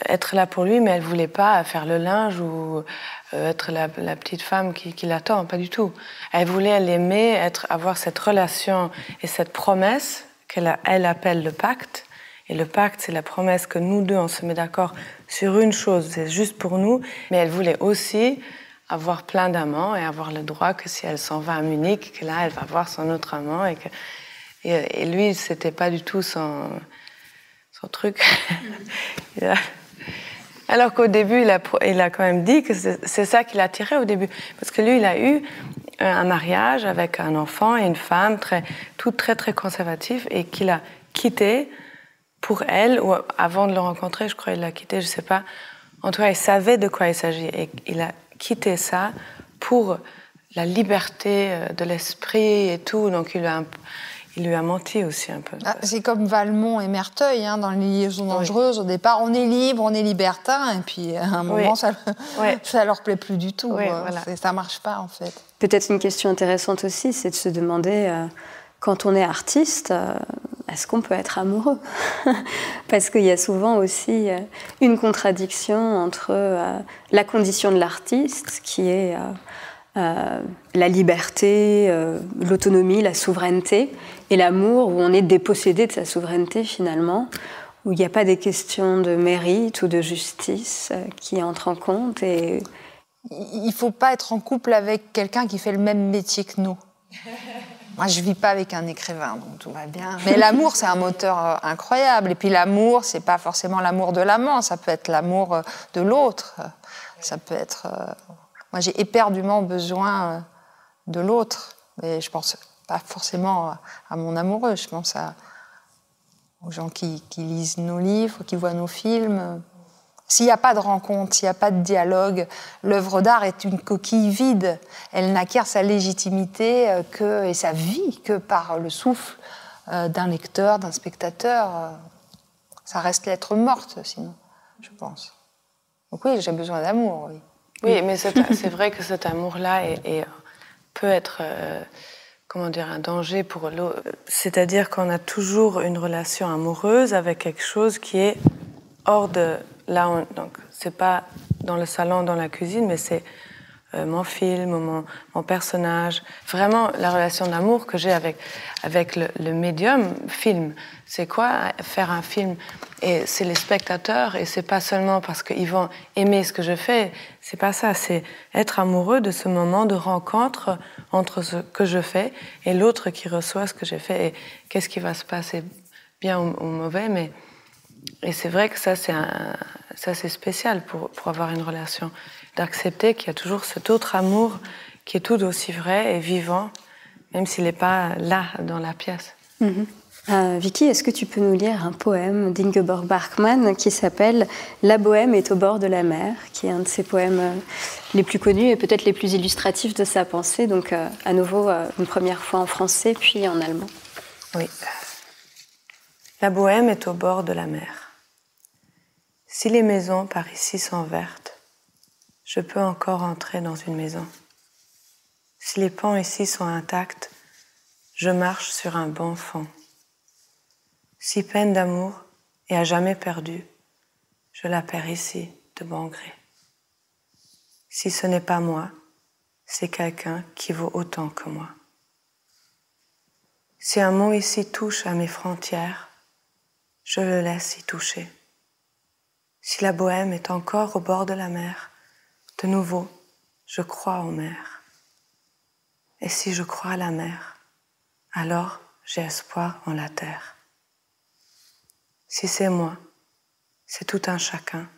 être là pour lui, mais elle ne voulait pas faire le linge ou être la petite femme qui l'attend, pas du tout. Elle voulait l'aimer, avoir cette relation et cette promesse qu'elle appelle le pacte. Et le pacte, c'est la promesse que nous deux, on se met d'accord sur une chose, c'est juste pour nous. Mais elle voulait aussi avoir plein d'amants et avoir le droit que si elle s'en va à Munich, que là, elle va voir son autre amant. Et lui, c'était pas du tout son truc. Alors qu'au début, il a quand même dit que c'est ça qui l'attirait au début. Parce que lui, il a eu un mariage avec un enfant et une femme très, très conservative, et qu'il a quitté pour elle, ou avant de le rencontrer, je crois qu'il l'a quitté, je sais pas. En tout cas, il savait de quoi il s'agit, et il a quitté ça pour la liberté de l'esprit et tout. Donc il lui a menti aussi un peu. C'est comme Valmont et Merteuil, hein, dans les liaisons dangereuses. Oui. Au départ, on est libre, on est libertin, et puis à un moment, ça leur plaît plus du tout. Oui, voilà. Ça marche pas, en fait. Peut-être une question intéressante aussi, c'est de se demander, quand on est artiste, est-ce qu'on peut être amoureux? Parce qu'il y a souvent aussi une contradiction entre la condition de l'artiste, qui est la liberté, l'autonomie, la souveraineté, et l'amour, où on est dépossédé de sa souveraineté finalement, où il n'y a pas des questions de mérite ou de justice qui entrent en compte. Et... Il ne faut pas être en couple avec quelqu'un qui fait le même métier que nous. Moi, je ne vis pas avec un écrivain, donc tout va bien. Mais l'amour, c'est un moteur incroyable. Et puis l'amour, ce n'est pas forcément l'amour de l'amant, ça peut être l'amour de l'autre. Ça peut être... Moi, j'ai éperdument besoin de l'autre. Mais je ne pense pas forcément à mon amoureux, je pense aux gens qui lisent nos livres, qui voient nos films. S'il n'y a pas de rencontre, s'il n'y a pas de dialogue, l'œuvre d'art est une coquille vide. Elle n'acquiert sa légitimité et sa vie que par le souffle d'un lecteur, d'un spectateur. Ça reste lettre morte, sinon, je pense. Donc oui, j'ai besoin d'amour, oui. Oui, mais c'est vrai que cet amour-là peut être un danger pour l'autre. C'est-à-dire qu'on a toujours une relation amoureuse avec quelque chose qui est hors de... Là, donc, c'est pas dans le salon, dans la cuisine, mais c'est mon film, mon personnage. Vraiment, la relation d'amour que j'ai avec le médium film. C'est quoi faire un film? Et c'est les spectateurs, et c'est pas seulement parce qu'ils vont aimer ce que je fais. C'est pas ça, c'est être amoureux de ce moment de rencontre entre ce que je fais et l'autre qui reçoit ce que j'ai fait. Et qu'est-ce qui va se passer, bien ou mauvais, et c'est vrai que ça, c'est spécial pour avoir une relation. D'accepter qu'il y a toujours cet autre amour qui est tout aussi vrai et vivant, même s'il n'est pas là, dans la pièce. Vicky, est-ce que tu peux nous lire un poème d'Ingeborg Bachmann qui s'appelle « La bohème est au bord de la mer », qui est un de ses poèmes les plus connus et peut-être les plus illustratifs de sa pensée. Donc, à nouveau, une première fois en français, puis en allemand. Oui. La bohème est au bord de la mer. Si les maisons par ici sont vertes, je peux encore entrer dans une maison. Si les pans ici sont intacts, je marche sur un bon fond. Si peine d'amour est à jamais perdue, je la perds ici de bon gré. Si ce n'est pas moi, c'est quelqu'un qui vaut autant que moi. Si un mot ici touche à mes frontières, je le laisse y toucher. Si la bohème est encore au bord de la mer, de nouveau, je crois aux mers. Et si je crois à la mer, alors j'ai espoir en la terre. Si c'est moi, c'est tout un chacun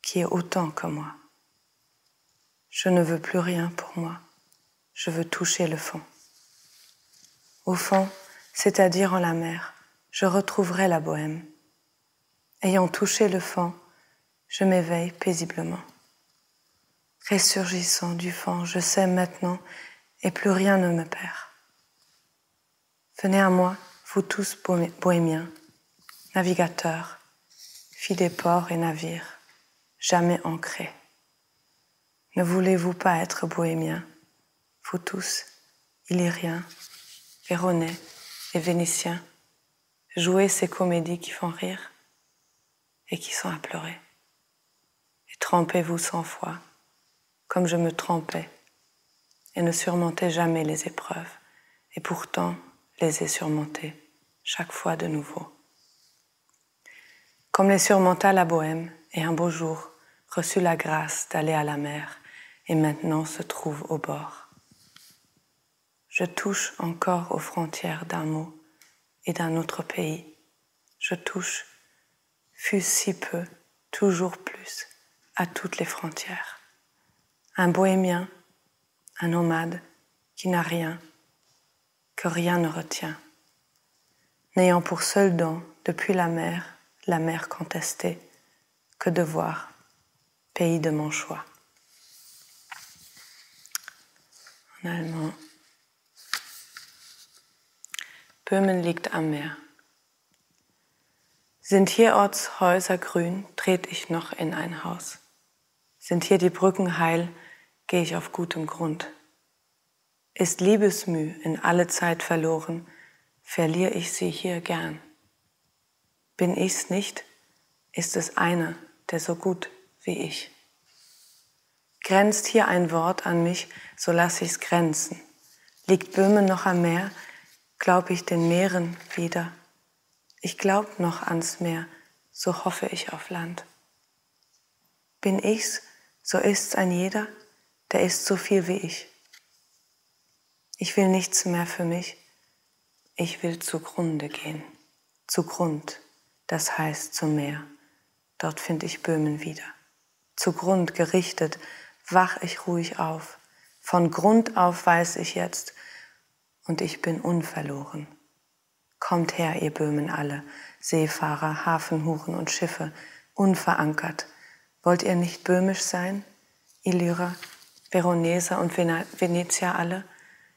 qui est autant que moi. Je ne veux plus rien pour moi, je veux toucher le fond. Au fond, c'est-à-dire en la mer, je retrouverai la bohème. Ayant touché le fond, je m'éveille paisiblement. Ressurgissant du fond, je sais maintenant, et plus rien ne me perd. Venez à moi, vous tous bohémiens, navigateurs, filles des ports et navires, jamais ancrés. Ne voulez-vous pas être bohémiens, vous tous, illyriens, véronais et vénitiens, jouer ces comédies qui font rire et qui sont à pleurer. Et trempez-vous 100 fois, comme je me trempais, et ne surmontez jamais les épreuves, et pourtant les ai surmontées, chaque fois de nouveau. Comme les surmonta la bohème, et un beau jour reçut la grâce d'aller à la mer, et maintenant se trouve au bord. Je touche encore aux frontières d'un mot et d'un autre pays. Je touche, fût-ce si peu, toujours plus, à toutes les frontières. Un bohémien, un nomade qui n'a rien, que rien ne retient, n'ayant pour seul don, depuis la mer contestée, que de voir, pays de mon choix. En allemand. Böhmen liegt am Meer. Sind hierorts Häuser grün, tret ich noch in ein Haus. Sind hier die Brücken heil, geh ich auf gutem Grund. Ist Liebesmüh in alle Zeit verloren, verliere ich sie hier gern. Bin ich's nicht, ist es einer, der so gut wie ich. Grenzt hier ein Wort an mich, so lass ich's grenzen. Liegt Böhmen noch am Meer, glaub ich den Meeren wieder. Ich glaub noch ans Meer, so hoffe ich auf Land. Bin ich's, so ist's ein jeder, der ist so viel wie ich. Ich will nichts mehr für mich, ich will zugrunde gehen. Zugrund, das heißt zum Meer, dort find ich Böhmen wieder. Zugrund gerichtet, wach ich ruhig auf. Von Grund auf weiß ich jetzt, und ich bin unverloren. Kommt her, ihr Böhmen alle, Seefahrer, Hafenhuren und Schiffe, unverankert. Wollt ihr nicht böhmisch sein? Illyrer, Veroneser und Venetier alle?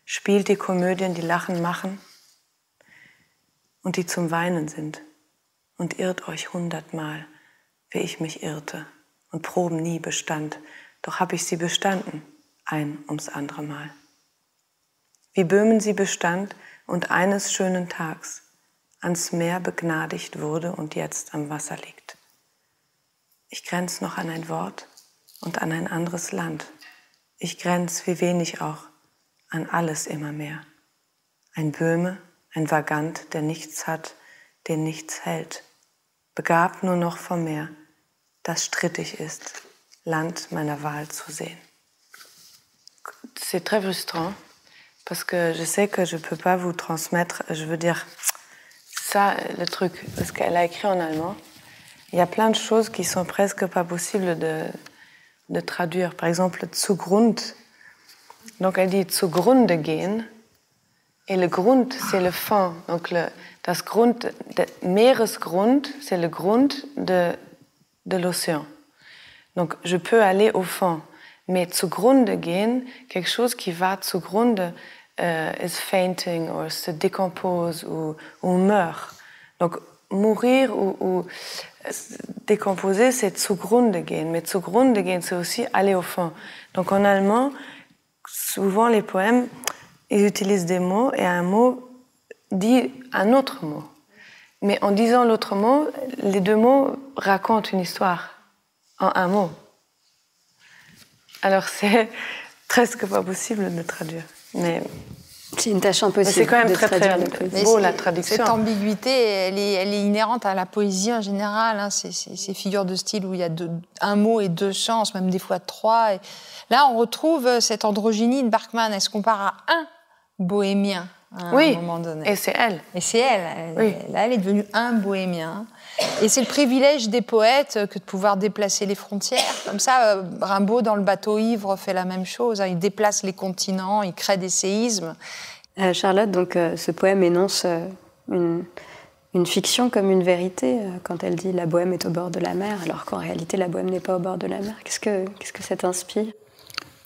Spielt die Komödien, die Lachen machen und die zum Weinen sind. Und irrt euch 100-mal, wie ich mich irrte und Proben nie bestand. Doch hab ich sie bestanden, ein ums andere Mal. Wie Böhmen sie bestand und eines schönen Tags ans Meer begnadigt wurde und jetzt am Wasser liegt. Ich grenz noch an ein Wort und an ein anderes Land. Ich grenz, wie wenig auch, an alles immer mehr. Ein Böhme, ein Vagant, der nichts hat, den nichts hält. Begabt nur noch vom Meer, das strittig ist, Land meiner Wahl zu sehen. C'est très frustrant. Parce que je sais que je ne peux pas vous transmettre, je veux dire, ça, le truc, parce qu'elle a écrit en allemand. Il y a plein de choses qui sont presque pas possibles de traduire. Par exemple, zugrund. Donc elle dit zugrunde gehen. Et le Grund, c'est le fond. Donc das Grund, der Meeresgrund, c'est le Grund de l'océan. Donc je peux aller au fond. Mais zugrunde gehen, quelque chose qui va zugrunde, is fainting, ou se décompose, ou meurt. Donc mourir ou décomposer, c'est zugrunde gehen. Mais zugrunde gehen, c'est aussi aller au fond. Donc en allemand, souvent les poèmes, ils utilisent des mots et un mot dit un autre mot. Mais en disant l'autre mot, les deux mots racontent une histoire en un mot. Alors c'est presque pas possible de traduire. Mais c'est une tâche impossible. C'est quand même très beau la traduction. Cette ambiguïté, elle est inhérente à la poésie en général. Hein. Ces figures de style où il y a un mot et deux sens, même des fois trois. Et là, on retrouve cette androgynie de Bachmann. Elle se compare à un bohémien à un moment donné. Et c'est elle. Et c'est elle. Là, elle est devenue un bohémien. Et c'est le privilège des poètes que de pouvoir déplacer les frontières. Comme ça, Rimbaud, dans Le bateau ivre, fait la même chose. Il déplace les continents, il crée des séismes. Charlotte, donc, ce poème énonce une fiction comme une vérité quand elle dit « la bohème est au bord de la mer », alors qu'en réalité, la bohème n'est pas au bord de la mer. Qu'est-ce que ça t'inspire ?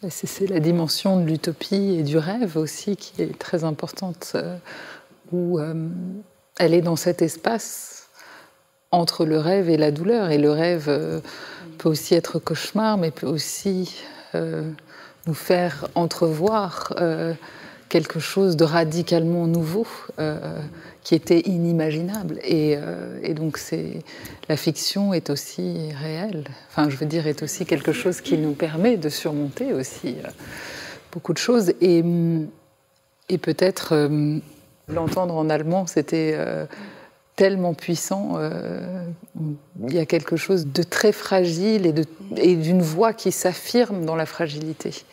C'est la dimension de l'utopie et du rêve aussi qui est très importante, où elle est dans cet espace entre le rêve et la douleur. Et le rêve peut aussi être cauchemar, mais peut aussi nous faire entrevoir quelque chose de radicalement nouveau qui était inimaginable. Et donc la fiction est aussi réelle. Enfin, je veux dire, est aussi quelque chose qui nous permet de surmonter aussi beaucoup de choses. Et peut-être l'entendre en allemand, c'était tellement puissant. Il y a quelque chose de très fragile et d'une voix qui s'affirme dans la fragilité.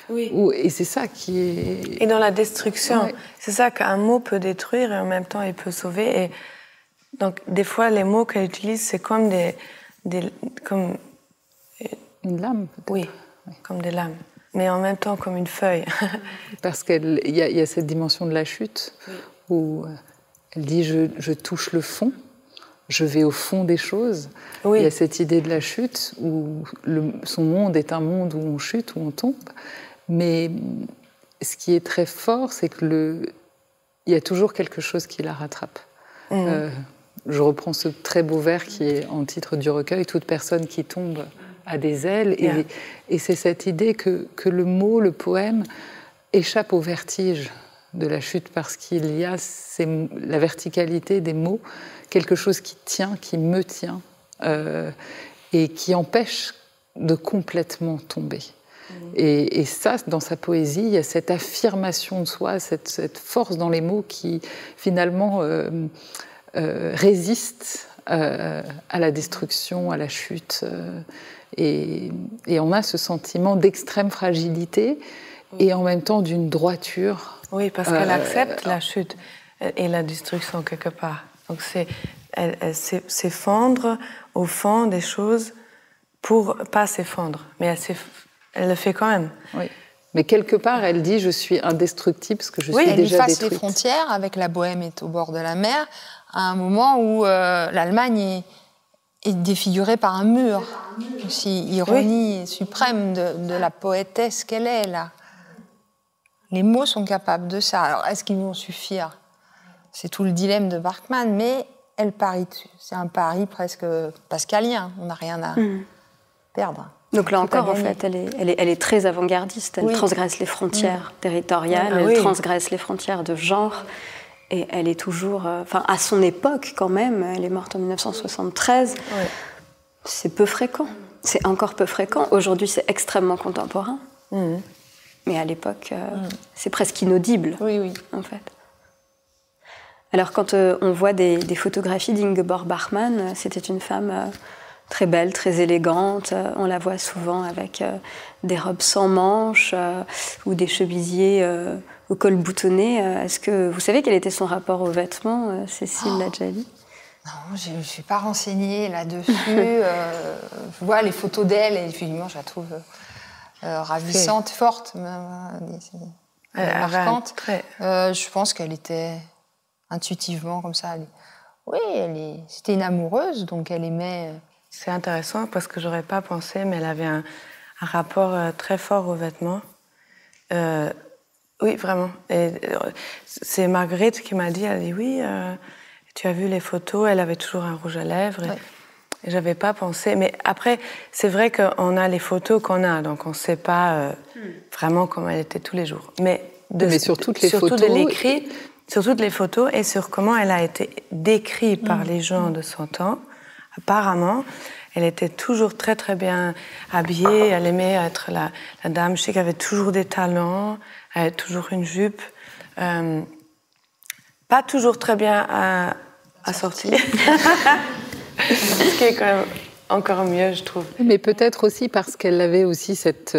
Oui. Et c'est ça qui est... Et dans la destruction. Ouais. C'est ça qu'un mot peut détruire et en même temps il peut sauver. Et donc des fois les mots qu'elle utilise, c'est comme comme une lame. Oui, comme des lames. Mais en même temps comme une feuille. Parce qu'il y a cette dimension de la chute où elle dit je touche le fond, je vais au fond des choses. Il y a cette idée de la chute où son monde est un monde où on chute, où on tombe. Mais ce qui est très fort, c'est qu'il y a toujours quelque chose qui la rattrape. Je reprends ce très beau vers qui est en titre du recueil, « Toute personne qui tombe a des ailes ». Et c'est cette idée que le mot, le poème, échappe au vertige de la chute parce qu'il y a la verticalité des mots, quelque chose qui tient, qui me tient, et qui empêche de complètement tomber. Et ça, dans sa poésie, il y a cette affirmation de soi, cette force dans les mots qui, finalement, résiste à la destruction, à la chute. Et on a ce sentiment d'extrême fragilité et en même temps d'une droiture. Oui, parce qu'elle accepte la chute et la destruction quelque part. Donc elle s'effondre au fond des choses pour pas s'effondrer, mais elle le fait quand même. Oui. Mais quelque part, elle dit « je suis indestructible parce que je suis déjà détruite ». Elle efface les frontières, avec La Bohème est au bord de la mer, à un moment où l'Allemagne est défigurée par un mur. Aussi, ironie suprême de la poétesse qu'elle est, là. Les mots sont capables de ça. Alors, est-ce qu'ils vont suffire? C'est tout le dilemme de Bachmann, mais elle parie dessus. C'est un pari presque pascalien. On n'a rien à perdre. Donc là encore, en fait, elle est très avant-gardiste. Elle transgresse les frontières territoriales, elle transgresse les frontières de genre. Et elle est toujours... à son époque, quand même, elle est morte en 1973, c'est peu fréquent. C'est encore peu fréquent. Aujourd'hui, c'est extrêmement contemporain. Mais à l'époque, c'est presque inaudible, en fait. Alors, quand on voit des photographies d'Ingeborg Bachmann, c'était une femme très belle, très élégante. On la voit souvent avec des robes sans manches ou des chemisiers au col boutonné. Est-ce que vous savez quel était son rapport aux vêtements, Cécile Ladjali? Non, je ne suis pas renseignée là-dessus. Je vois les photos d'elle et effectivement, je la trouve ravissante, forte, marquante. Je pense qu'elle était intuitivement comme ça. C'était une amoureuse, donc elle aimait... C'est intéressant parce que j'aurais pas pensé, mais elle avait un rapport très fort aux vêtements. Oui, vraiment. Et c'est Marguerite qui m'a dit, elle dit oui, tu as vu les photos, elle avait toujours un rouge à lèvres. Et j'avais pas pensé. Mais après, c'est vrai qu'on a les photos qu'on a, donc on sait pas vraiment comment elle était tous les jours. Mais sur toutes les photos, de l'écrit, sur toutes les photos et sur comment elle a été décrite par les gens de son temps. Apparemment, elle était toujours très très bien habillée. Elle aimait être la dame chic, elle avait toujours des talons, elle avait toujours une jupe. Pas toujours très bien assortie. Ce qui est quand même encore mieux, je trouve. Mais peut-être aussi parce qu'elle avait aussi cette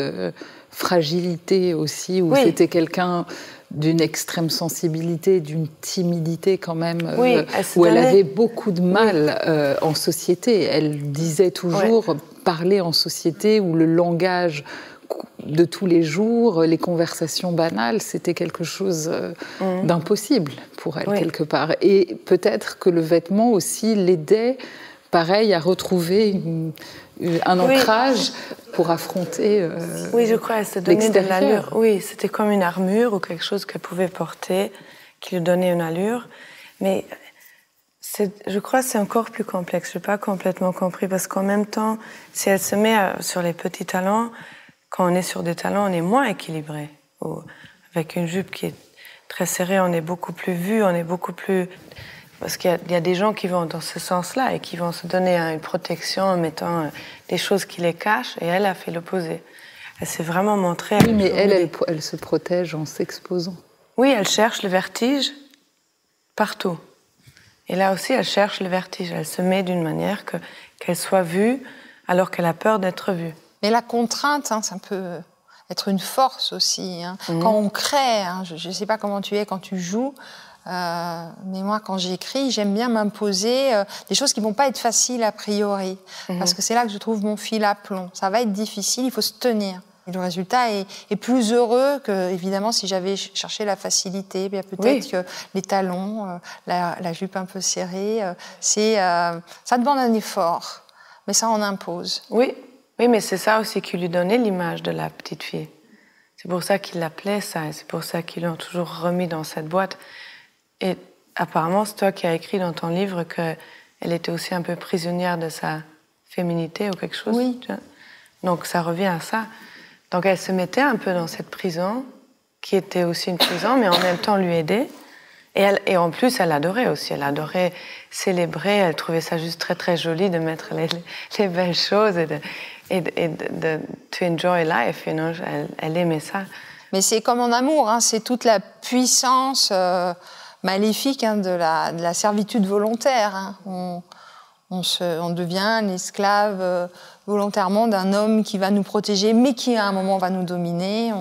fragilité aussi, où c'était quelqu'un d'une extrême sensibilité, d'une timidité quand même, où elle avait beaucoup de mal en société. Elle disait toujours parler en société où le langage de tous les jours, les conversations banales, c'était quelque chose d'impossible pour elle, quelque part. Et peut-être que le vêtement aussi l'aidait, pareil, à retrouver un ancrage pour affronter oui, je crois, elle se donnait de l'allure. Oui, c'était comme une armure ou quelque chose qu'elle pouvait porter, qui lui donnait une allure. Mais je crois que c'est encore plus complexe. Je n'ai pas complètement compris, parce qu'en même temps, si elle se met sur les petits talons, quand on est sur des talons, on est moins équilibré. Avec une jupe qui est très serrée, on est beaucoup plus vu, on est beaucoup plus... Parce qu'il y a des gens qui vont dans ce sens-là et qui vont se donner une protection en mettant des choses qui les cachent, et elle a fait l'opposé. Elle s'est vraiment montrée... Oui, mais elle se protège en s'exposant. Oui, elle cherche le vertige partout. Et là aussi, elle cherche le vertige. Elle se met d'une manière qu'elle soit vue alors qu'elle a peur d'être vue. Mais la contrainte, ça peut être une force aussi. Quand on crée, je ne sais pas comment tu es quand tu joues, mais moi, quand j'écris, j'aime bien m'imposer des choses qui ne vont pas être faciles a priori. Parce que c'est là que je trouve mon fil à plomb. Ça va être difficile, il faut se tenir. Et le résultat est plus heureux que, évidemment, si j'avais cherché la facilité. Bien peut-être que les talons, la jupe un peu serrée, ça demande un effort. Mais ça en impose. Oui, mais c'est ça aussi qui lui donnait l'image de la petite fille. C'est pour ça qu'il l'appelait ça, et c'est pour ça qu'ils l'ont toujours remis dans cette boîte. Et apparemment, c'est toi qui as écrit dans ton livre qu'elle était aussi un peu prisonnière de sa féminité ou quelque chose. Oui. Donc ça revient à ça. Donc elle se mettait un peu dans cette prison qui était aussi une prison, mais en même temps lui aider. Et en plus, elle adorait aussi. Elle adorait célébrer. Elle trouvait ça juste très, très joli de mettre les belles choses et de to enjoy life, you know. Elle aimait ça. Mais c'est comme en amour, hein, c'est toute la puissance maléfique de la servitude volontaire. Hein. On devient l'esclave volontairement d'un homme qui va nous protéger, mais qui à un moment va nous dominer.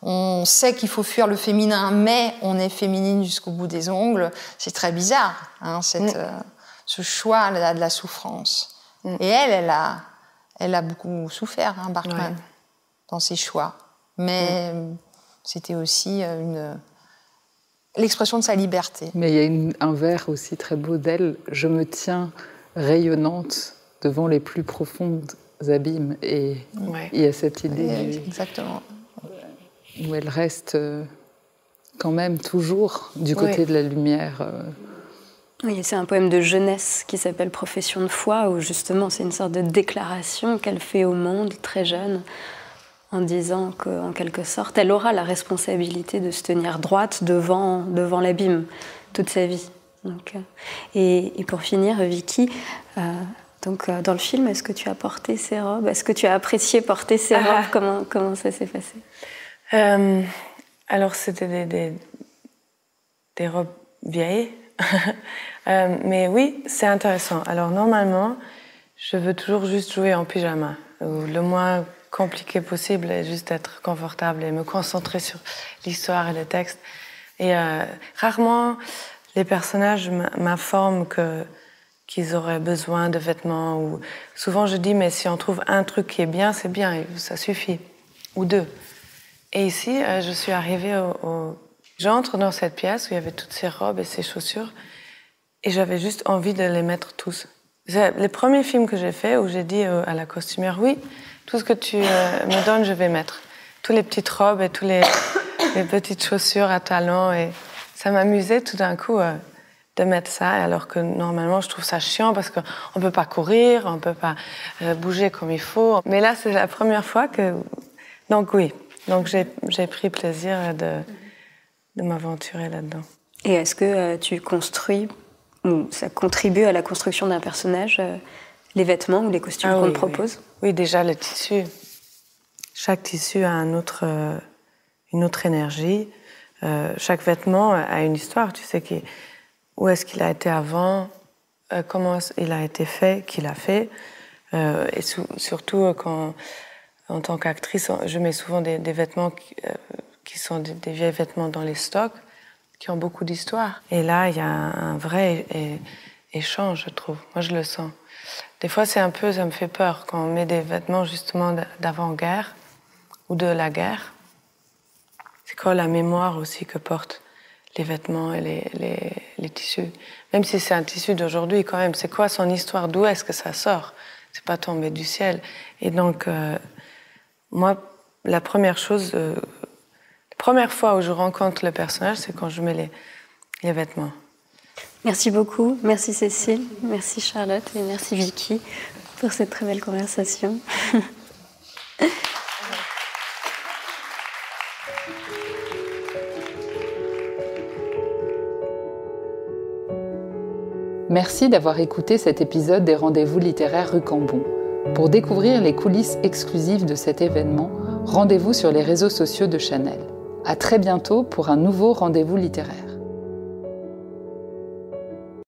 On sait qu'il faut fuir le féminin, mais on est féminine jusqu'au bout des ongles. C'est très bizarre, hein, ce choix de la souffrance. Et elle a beaucoup souffert, hein, Barkman, dans ses choix. Mais c'était aussi l'expression de sa liberté. Mais il y a un vers aussi très beau d'elle. Je me tiens rayonnante devant les plus profondes abîmes. Et il y a cette idée exactement. Où elle reste quand même toujours du côté de la lumière. Oui, c'est un poème de jeunesse qui s'appelle Profession de foi, où justement c'est une sorte de déclaration qu'elle fait au monde très jeune, en disant qu'en quelque sorte, elle aura la responsabilité de se tenir droite devant l'abîme toute sa vie. Donc, et pour finir, Vicky, dans le film, est-ce que tu as porté ces robes? Est-ce que tu as apprécié porter ces robes? Comment ça s'est passé? Alors, c'était des robes vieilles. Mais oui, c'est intéressant. Alors, normalement, je veux toujours juste jouer en pyjama, ou le moins compliqué possible, et juste être confortable et me concentrer sur l'histoire et le texte. Et rarement, les personnages m'informent qu'ils auraient besoin de vêtements. Ou souvent, je dis, mais si on trouve un truc qui est bien, c'est bien, ça suffit. Ou deux. Et ici, je suis arrivée J'entre dans cette pièce où il y avait toutes ces robes et ces chaussures, et j'avais juste envie de les mettre tous. C'est le premier film que j'ai fait où j'ai dit à la costumière, oui, tout ce que tu me donnes, je vais mettre. Toutes les petites robes et toutes les petites chaussures à talons. Et ça m'amusait tout d'un coup de mettre ça, alors que normalement, je trouve ça chiant parce qu'on ne peut pas courir, on ne peut pas bouger comme il faut. Mais là, c'est la première fois que... Donc oui, donc j'ai pris plaisir de m'aventurer là-dedans. Et est-ce que tu construis, ou ça contribue à la construction d'un personnage, les vêtements ou les costumes qu'on te propose? Oui, déjà le tissu. Chaque tissu a une autre énergie. Chaque vêtement a une histoire. Tu sais où est-ce qu'il a été avant, comment il a été fait, qui l'a fait. Et surtout, en tant qu'actrice, je mets souvent des vêtements qui sont des vieux vêtements dans les stocks, qui ont beaucoup d'histoire. Et là, il y a un vrai échange, je trouve. Moi, je le sens. Des fois, ça me fait peur quand on met des vêtements justement d'avant-guerre ou de la guerre. C'est quoi la mémoire aussi que portent les vêtements et les tissus. Même si c'est un tissu d'aujourd'hui, quand même, c'est quoi son histoire? D'où est-ce que ça sort? C'est pas tombé du ciel. Et donc, moi, la première fois où je rencontre le personnage, c'est quand je mets les vêtements. Merci beaucoup. Merci Cécile, merci Charlotte et merci Vicky pour cette très belle conversation. Merci d'avoir écouté cet épisode des Rendez-vous littéraires Rue Cambon. Pour découvrir les coulisses exclusives de cet événement, rendez-vous sur les réseaux sociaux de Chanel. À très bientôt pour un nouveau Rendez-vous littéraire.